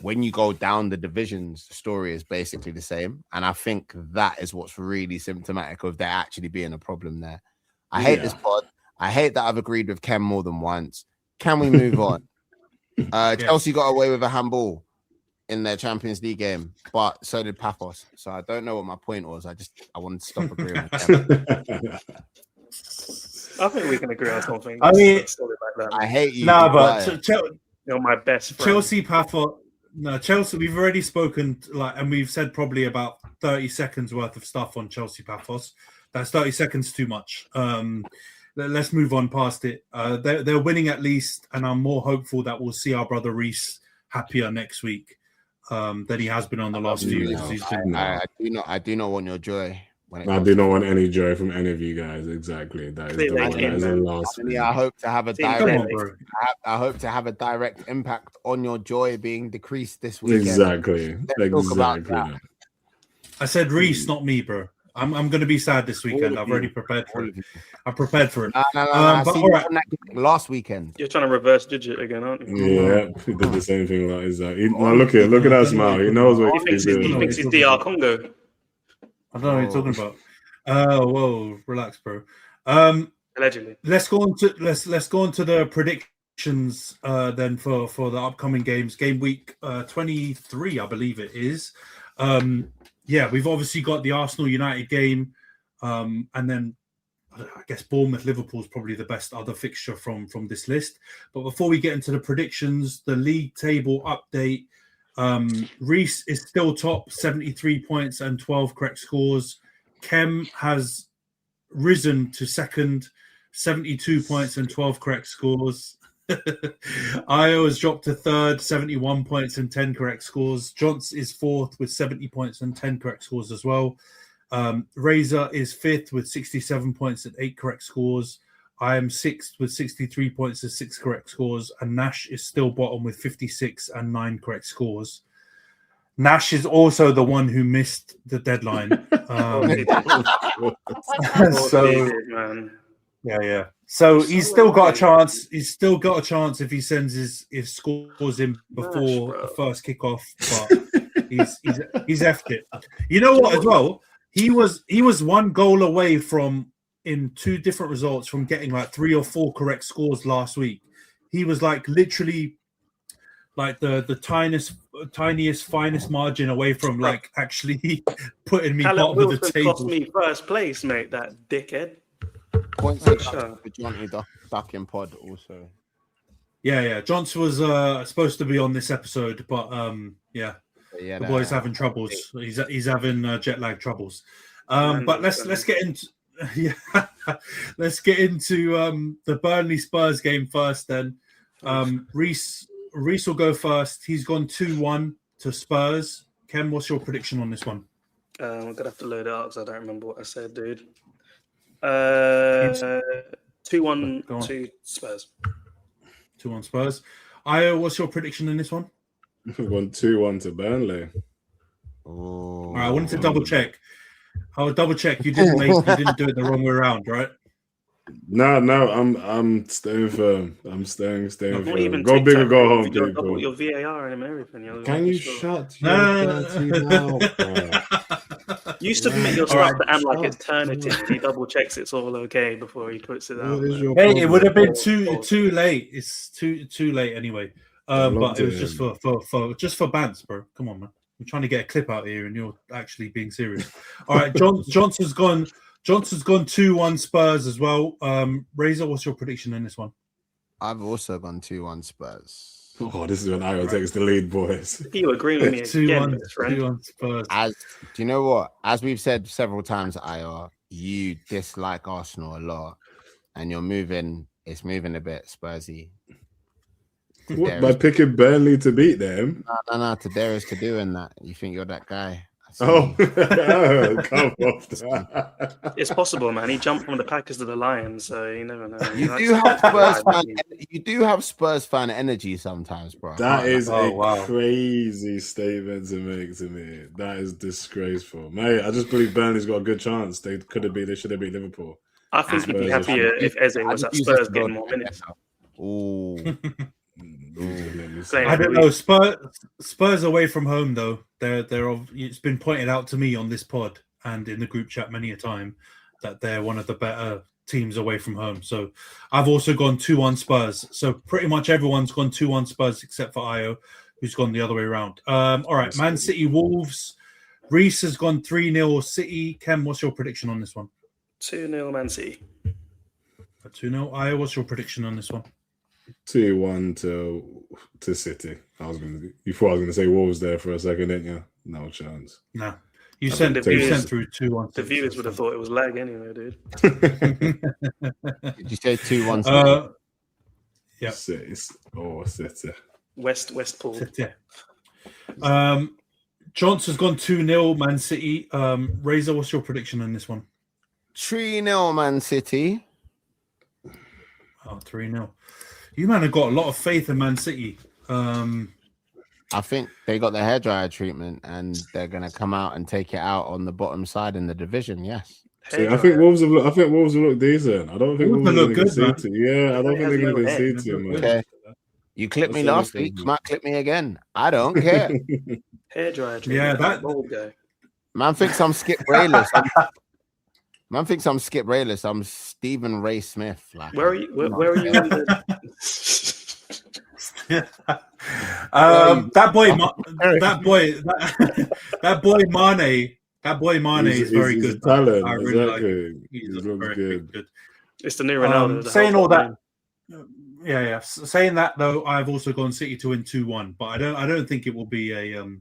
when you go down the divisions, the story is basically the same, and I think that is what's really symptomatic of there actually being a problem there. I hate this pod. I hate that I've agreed with Kem more than once. Can we move on? Chelsea got away with a handball in their Champions League game, but so did Paphos. So I don't know what my point was. I wanted to stop agreeing with them. I think we can agree on something. I mean, I hate you. Nah, but You're my best friend. Chelsea, Paphos. No, Chelsea. We've already spoken, and we've said probably about 30 seconds worth of stuff on Chelsea Paphos. That's 30 seconds too much. Let's move on past it. They're winning at least, and I'm more hopeful that we'll see our brother Reece happier next week than he has been on the last few weeks. I do not want your joy. I do not want any joy from any of you guys. Exactly. That is the last. I hope to have a direct. I hope to have a direct impact on your joy being decreased this weekend. Exactly. I said Reece, not me, bro. I'm going to be sad this weekend. I've already prepared for it. I'm prepared for it. But all right. Last weekend. You're trying to reverse digit again, aren't you? Yeah, he did the same thing. Like, look at that smile. He knows what he's doing. He thinks he's DR Congo. I don't know what you're talking about. Whoa, relax, bro. Allegedly. Let's go on to the predictions then for the upcoming games. Game week 23, I believe it is. We've obviously got the Arsenal United game, and then I guess Bournemouth Liverpool is probably the best other fixture from this list. But before we get into the predictions, the league table update. Reece is still top, 73 points and 12 correct scores. Khem has risen to second, 72 points and 12 correct scores. Io has dropped to third, 71 points and 10 correct scores. Johns is fourth with 70 points and 10 correct scores as well. Razor is fifth with 67 points and 8 correct scores. I am sixth with 63 points and 6 correct scores. And Nash is still bottom with 56 and 9 correct scores. Nash is also the one who missed the deadline. Yeah. So he's still got a chance. He's still got a chance if he sends his scores in before the first kickoff. But he's effed it. You know what? As well, he was one goal away from, in 2 different results, from getting like 3 or 4 correct scores last week. He was like literally like the tiniest, finest margin away from like actually putting me bottom of the table. Cost me first place, mate. That dickhead. Points for Johnny Ducking Pod also. Yeah. Johnson was supposed to be on this episode, but the boy's having troubles. He's having jet lag troubles. But let's get into let's get into the Burnley Spurs game first. Then Reece will go first. He's gone 2-1 to Spurs. Khem, what's your prediction on this one? I'm gonna have to load it up because I don't remember what I said, dude. 2-1 to Spurs. 2-1 Spurs. Io, what's your prediction in this one? We've gone 2-1 to Burnley. All right, I wanted to double check. I'll double check. You didn't do it the wrong way around, right? No, I'm staying firm. I'm staying firm. Go big or go home, people. Your VAR and everything. Can you shut your dirty mouth, bro? You submit your stuff to Am like eternity. He double checks it's all okay before he puts it out. Hey, it would have been too late. It's too late anyway. But it was just for bants, bro. Come on, man. I'm trying to get a clip out here, and you're actually being serious. All right, Johnson's gone 2-1 Spurs as well. Razor, what's your prediction in this one? I've also gone 2-1 Spurs. Oh, this is when Io takes the lead, boys. You agree with me again, 2-1 Spurs. Do you know what? As we've said several times, Io, you dislike Arsenal a lot, and it's moving a bit Spursy. What, by picking Burnley to beat them? No. To dare is to doing that. You think you're that guy? Oh, come off. It's possible, man. He jumped from the Packers to the Lions, so you never know. You do have Spurs fan energy sometimes, bro. That is crazy statement to make to me. That is disgraceful, mate. I just believe Burnley's got a good chance. They should have beat Liverpool. I think he'd be happier if Eze was at Spurs getting more minutes. Ooh. I don't know. Spurs away from home though. It's been pointed out to me on this pod and in the group chat many a time that they're one of the better teams away from home. So I've also gone 2-1 Spurs. So pretty much everyone's gone 2-1 Spurs except for Io, who's gone the other way around. All right, Man City Wolves. Reese has gone 3-0 City. Khem, what's your prediction on this one? 2-0 Man City. 2-0. Io, what's your prediction on this one? 2-1 to City. You thought I was going to say Wolves there for a second, didn't you? No chance. No. You sent through 2-1. The viewers would have thought it was lag anyway, dude. Did you say 2-1? Yeah. City. West Pool. City. Johnson's gone 2-0 Man City. Razor, what's your prediction on this one? 3-0 Man City. Oh, 3-0. You man have got a lot of faith in Man City. I think they got the hairdryer treatment and they're going to come out and take it out on the bottom side in the division. Yes. See, I think Wolves have looked decent. I don't think Wolves have look good, man. Yeah, I don't think they're going to concede to him. Okay. You clipped me last week. You might clip me again. I don't care. Hairdryer treatment. Yeah, that old guy. Man thinks I'm Skip Bayless. Man thinks I'm Skip Bayless. I'm Stephen Ray Smith. Like, Where are you? Where are you? In the... that boy Mane is very good. Talent, I really exactly. like him. He's looks good. It's the new Ronaldo. Saying all that, yeah. Saying that though, I've also gone City to win 2-1, but I don't think it will be a 3-0,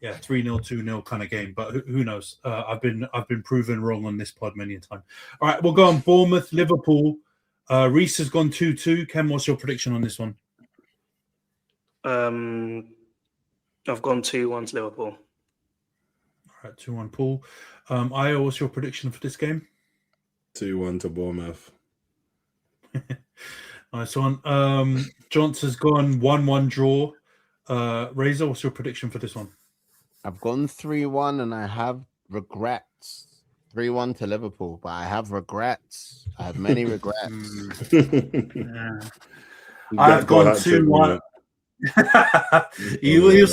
2-0 kind of game. But who knows? I've been proven wrong on this pod many a time. All right, we'll go on Bournemouth, Liverpool. Reese has gone 2-2. Khem, what's your prediction on this one? I've gone 2-1 to Liverpool. All right, 2-1 Paul. Io, what's your prediction for this game? 2-1 to Bournemouth. Nice one. Johnson's gone 1-1 draw. Razor, what's your prediction for this one? I've gone 3-1 and I have regrets. 3-1 to Liverpool, but I have regrets. I have many regrets. Yeah. I've gone 2-1. You'll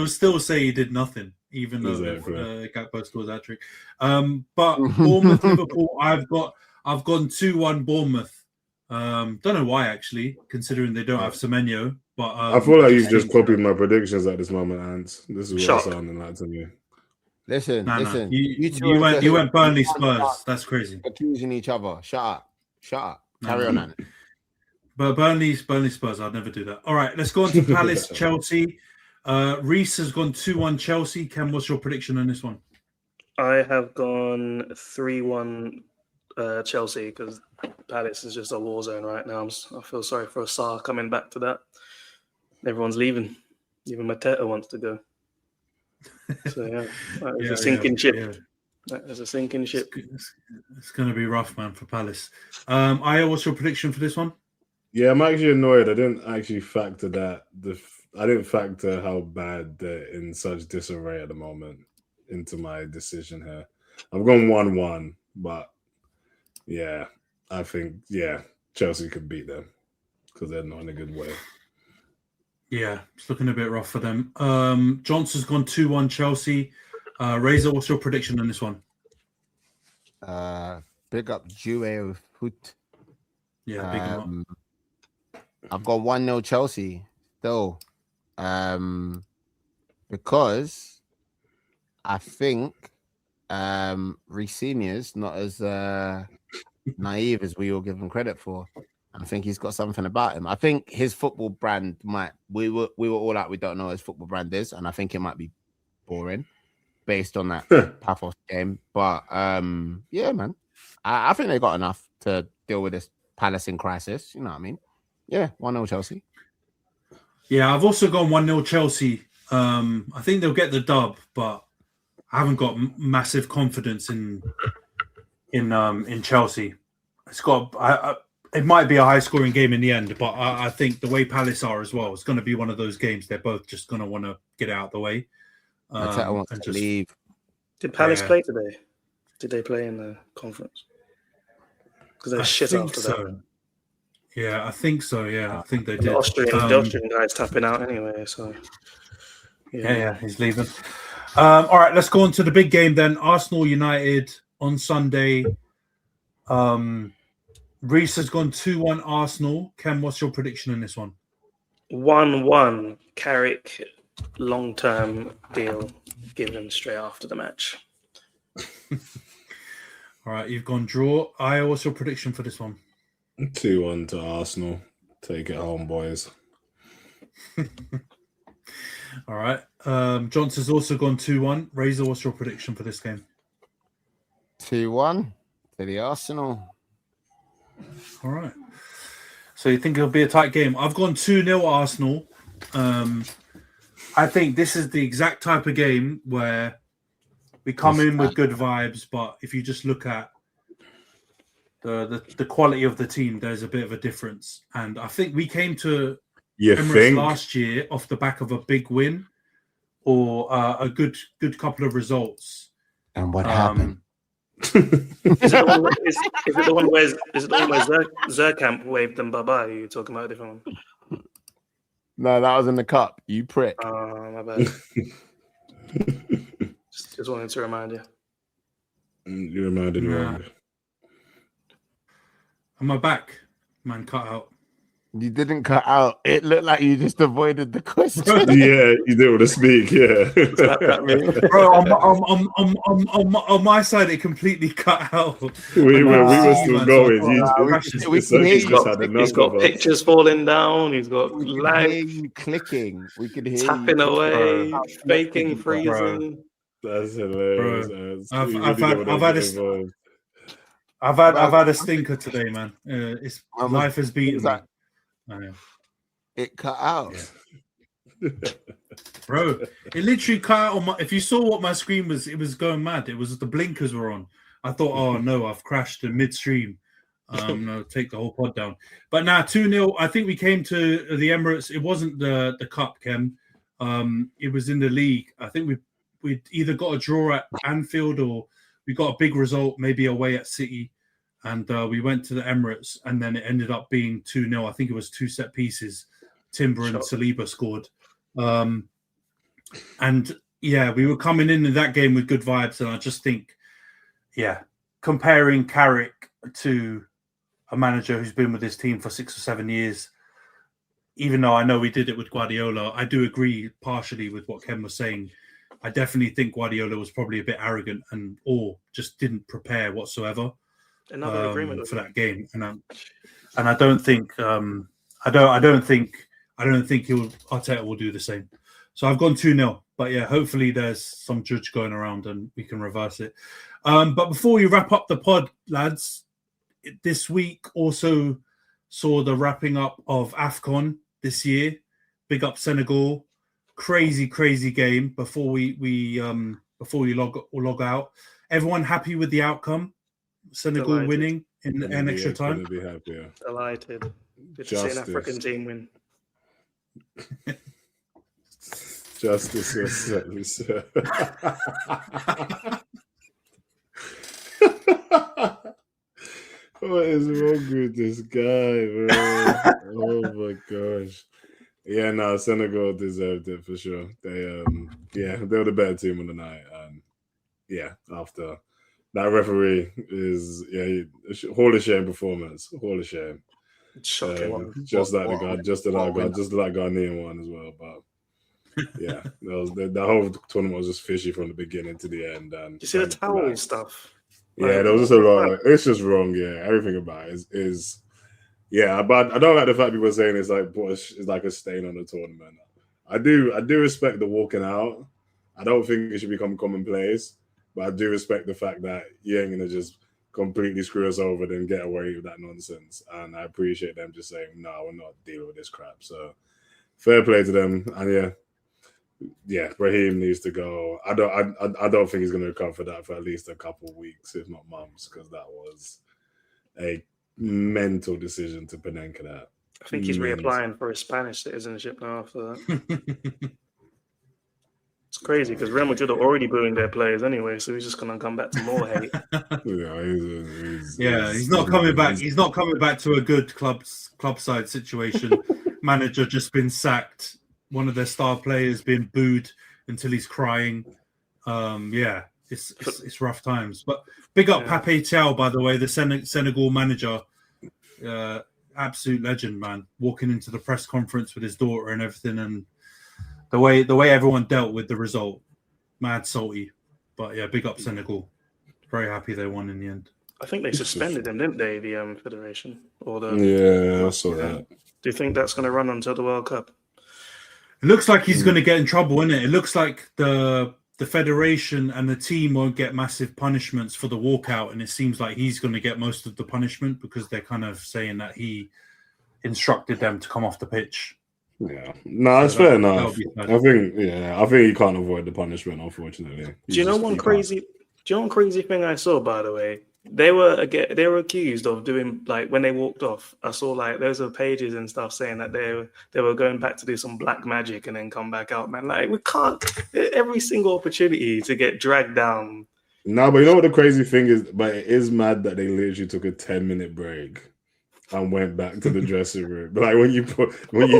still say he did nothing, even though Gakpo scores that trick. But Bournemouth, Liverpool, I've gone 2-1 Bournemouth. Don't know why actually, considering they don't have Semenyo. But I feel like you've just copied my predictions at this moment, Ants. This is what it's sounding like to me. Listen. You went Burnley Spurs. That's crazy. Accusing each other. Shut up. Carry on, Ant. But Burnley Spurs, I'd never do that. All right, let's go on to Palace, Chelsea. Reese has gone 2-1 Chelsea. Khem, what's your prediction on this one? I have gone 3-1 Chelsea because Palace is just a war zone right now. I feel sorry for Sarr coming back to that. Everyone's leaving. Even Mateta wants to go. So, yeah, that is a sinking ship. Yeah. That is a sinking ship. It's going to be rough, man, for Palace. Aya, what's your prediction for this one? Yeah, I'm actually annoyed. I didn't actually factor that. I didn't factor how bad they're in such disarray at the moment into my decision here. I've gone 1-1, but yeah, I think Chelsea could beat them because they're not in a good way. Yeah, it's looking a bit rough for them. Johnson's gone 2-1 Chelsea. Razor, what's your prediction on this one? Big up Duo Foot. Yeah, big up. I've got 1-0 Chelsea though, because I think Ricinia's not as naive as we all give him credit for. I think he's got something about him. I think his football brand we were all out. We don't know what his football brand is, and I think it might be boring based on that Paphos game. But yeah, man, I think they got enough to deal with this Palace in crisis. You know what I mean? Yeah, 1-0 Chelsea. Yeah, I've also gone 1-0 Chelsea. I think they'll get the dub, but I haven't got massive confidence in Chelsea. It's got. It might be a high-scoring game in the end, but I think the way Palace are as well, it's going to be one of those games. They're both just going to want to get out of the way. Wants to leave. Did Palace play today? Did they play in the conference? Because they're shit after that. Yeah, I think so. Yeah, I think they did. The Austrian guy's tapping out anyway, so... Yeah, he's leaving. All right, let's go on to the big game then. Arsenal United on Sunday. Reese has gone 2-1 Arsenal. Ken, what's your prediction in this one? 1-1 Carrick long-term deal given straight after the match. All right, you've gone draw. What's your prediction for this one? 2-1 to Arsenal. Take it home, boys. All right. Johnson's also gone 2-1. Razor, what's your prediction for this game? 2-1 to the Arsenal. All right. So you think it'll be a tight game? I've gone 2-0 Arsenal. I think this is the exact type of game where we come in with good vibes, but if you just look at the quality of the team, there's a bit of a difference. And I think we came to Emirates last year off the back of a big win or a good couple of results. And what happened? Is it the one where Zerkamp waved them bye-bye? You're talking about a different one? No, that was in the cup. You prick. Oh, my bad. just wanted to remind you. You reminded me. Am I back? Man, cut out. You didn't cut out. It looked like you just avoided the question. Yeah, you didn't want to speak. Yeah, bro. On my side, it completely cut out. We were still going. We can hear you. He's got pictures falling down. He's got live you clicking. We could hear tapping you away, faking, freezing. That's hilarious. I've had a stinker today, man. Life has beaten me. It cut out. Yeah. Bro, it literally cut out on my. If you saw what my screen was, it was going mad. It was the blinkers were on. I thought, oh no, I've crashed in midstream. No, take the whole pod down. But now 2-0. I think we came to the Emirates. It wasn't the cup, Kem. It was in the league. I think we either got a draw at Anfield or we got a big result, maybe away at City. And we went to the Emirates, and then it ended up being 2-0. I think it was 2 set pieces. Timber and Saliba scored. And, yeah, we were coming into that game with good vibes. And I just think, comparing Carrick to a manager who's been with his team for 6 or 7 years, even though I know we did it with Guardiola, I do agree partially with what Ken was saying. I definitely think Guardiola was probably a bit arrogant or just didn't prepare whatsoever. Another agreement for that game, and I don't think Arteta will do the same. So I've gone 2-0, but yeah, hopefully there's some judge going around and we can reverse it. But before we wrap up the pod, lads, this week also saw the wrapping up of AFCON this year. Big up Senegal, crazy game. Before we log out, everyone happy with the outcome? Senegal Delighted. Winning in extra time. Be happy, yeah. Delighted. Good to see an African team win. Justice, yes, certainly, sir. What is wrong with this guy, bro? Oh my gosh. Yeah, no, Senegal deserved it for sure. They were the better team on the night. After that referee is Hall of Shame performance. Hall of Shame. Shocking. Just like that Ghanaian one as well. But yeah, the whole tournament was just fishy from the beginning to the end. And you see the towel stuff? Yeah, there was just a lot. It's just wrong. Yeah, everything about it is. Yeah, but I don't like the fact people are saying it's like a stain on the tournament. I do respect the walking out. I don't think it should become commonplace. But I do respect the fact that you ain't going to just completely screw us over and get away with that nonsense. And I appreciate them just saying, no, we're not dealing with this crap. So fair play to them. And Raheem needs to go. I don't think he's going to recover for that for at least a couple of weeks, if not months, because that was a mental decision to Panenka that. I think he's reapplying for his Spanish citizenship now after that. It's crazy because Real Madrid are already booing their players anyway, so he's just going to come back to more hate. He's not coming back. He's not coming back to a good club side situation. Manager just been sacked. One of their star players been booed until he's crying. it's rough times. But big up Pape Thiaw, by the way, the Senegal manager, absolute legend, man. Walking into the press conference with his daughter and everything, and the way everyone dealt with the result, mad salty. But yeah, big up Senegal. Very happy they won in the end. I think they suspended him, didn't they? The federation or the Yeah, I saw that. Do you think that's going to run until the World Cup? It looks like he's going to get in trouble, isn't it? It looks like the federation and the team won't get massive punishments for the walkout, and it seems like he's going to get most of the punishment because they're kind of saying that he instructed them to come off the pitch. Yeah, no, it's fair enough. I think he can't avoid the punishment, unfortunately. Do you know one crazy thing I saw, by the way? They were accused of doing, like, when they walked off, I saw like those are pages and stuff saying that they were going back to do some black magic and then come back out, man. Like, we can't every single opportunity to get dragged down. No, but you know what the crazy thing is? But it is mad that they literally took a 10-minute break and went back to the dressing room. Like when you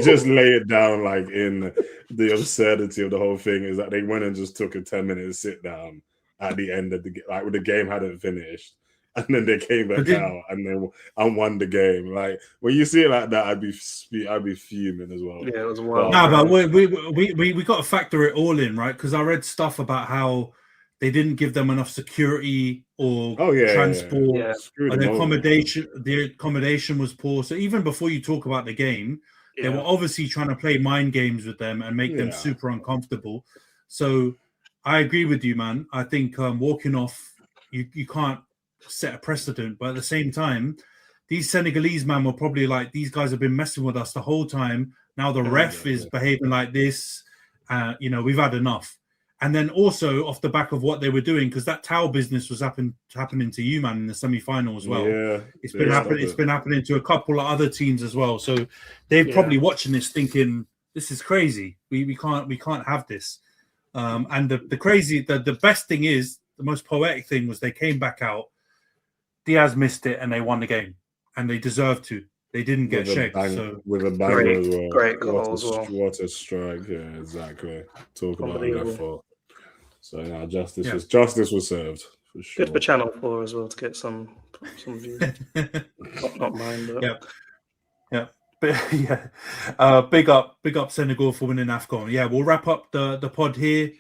just lay it down, like in the absurdity of the whole thing, is that they went and just took a 10-minute sit down at the end of like when the game hadn't finished. And then they came back out and won the game. Like when you see it like that, I'd be fuming as well. Yeah, it was wild. No, but we got to factor it all in, right? Because I read stuff about how they didn't give them enough security or transport. Yeah. And the accommodation was poor. So even before you talk about the game, they were obviously trying to play mind games with them and make them super uncomfortable. So I agree with you, man. I think walking off, you can't set a precedent, but at the same time, these Senegalese man were probably like, these guys have been messing with us the whole time. Now the ref is behaving like this. We've had enough. And then also off the back of what they were doing, because that towel business was happening to you, man, in the semi-final as well. Yeah, it's been happening to a couple of other teams as well. So they're probably watching this thinking, this is crazy. We can't have this. And the best thing is, the most poetic thing was they came back out. Diaz missed it and they won the game, and they deserved to. They didn't get shanked. With a banger as well. Great goal as well. What a strike! Yeah, exactly. Talk about left foot. So now justice was served for sure. Good for Channel 4 as well to get some views. not mine, but big up Senegal for winning AFCON. Yeah, we'll wrap up the pod here.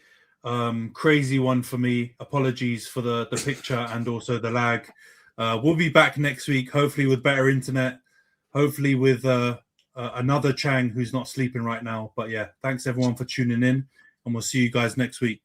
Crazy one for me. Apologies for the picture and also the lag. We'll be back next week, hopefully with better internet, hopefully with another Chang who's not sleeping right now. But yeah, thanks everyone for tuning in, and we'll see you guys next week.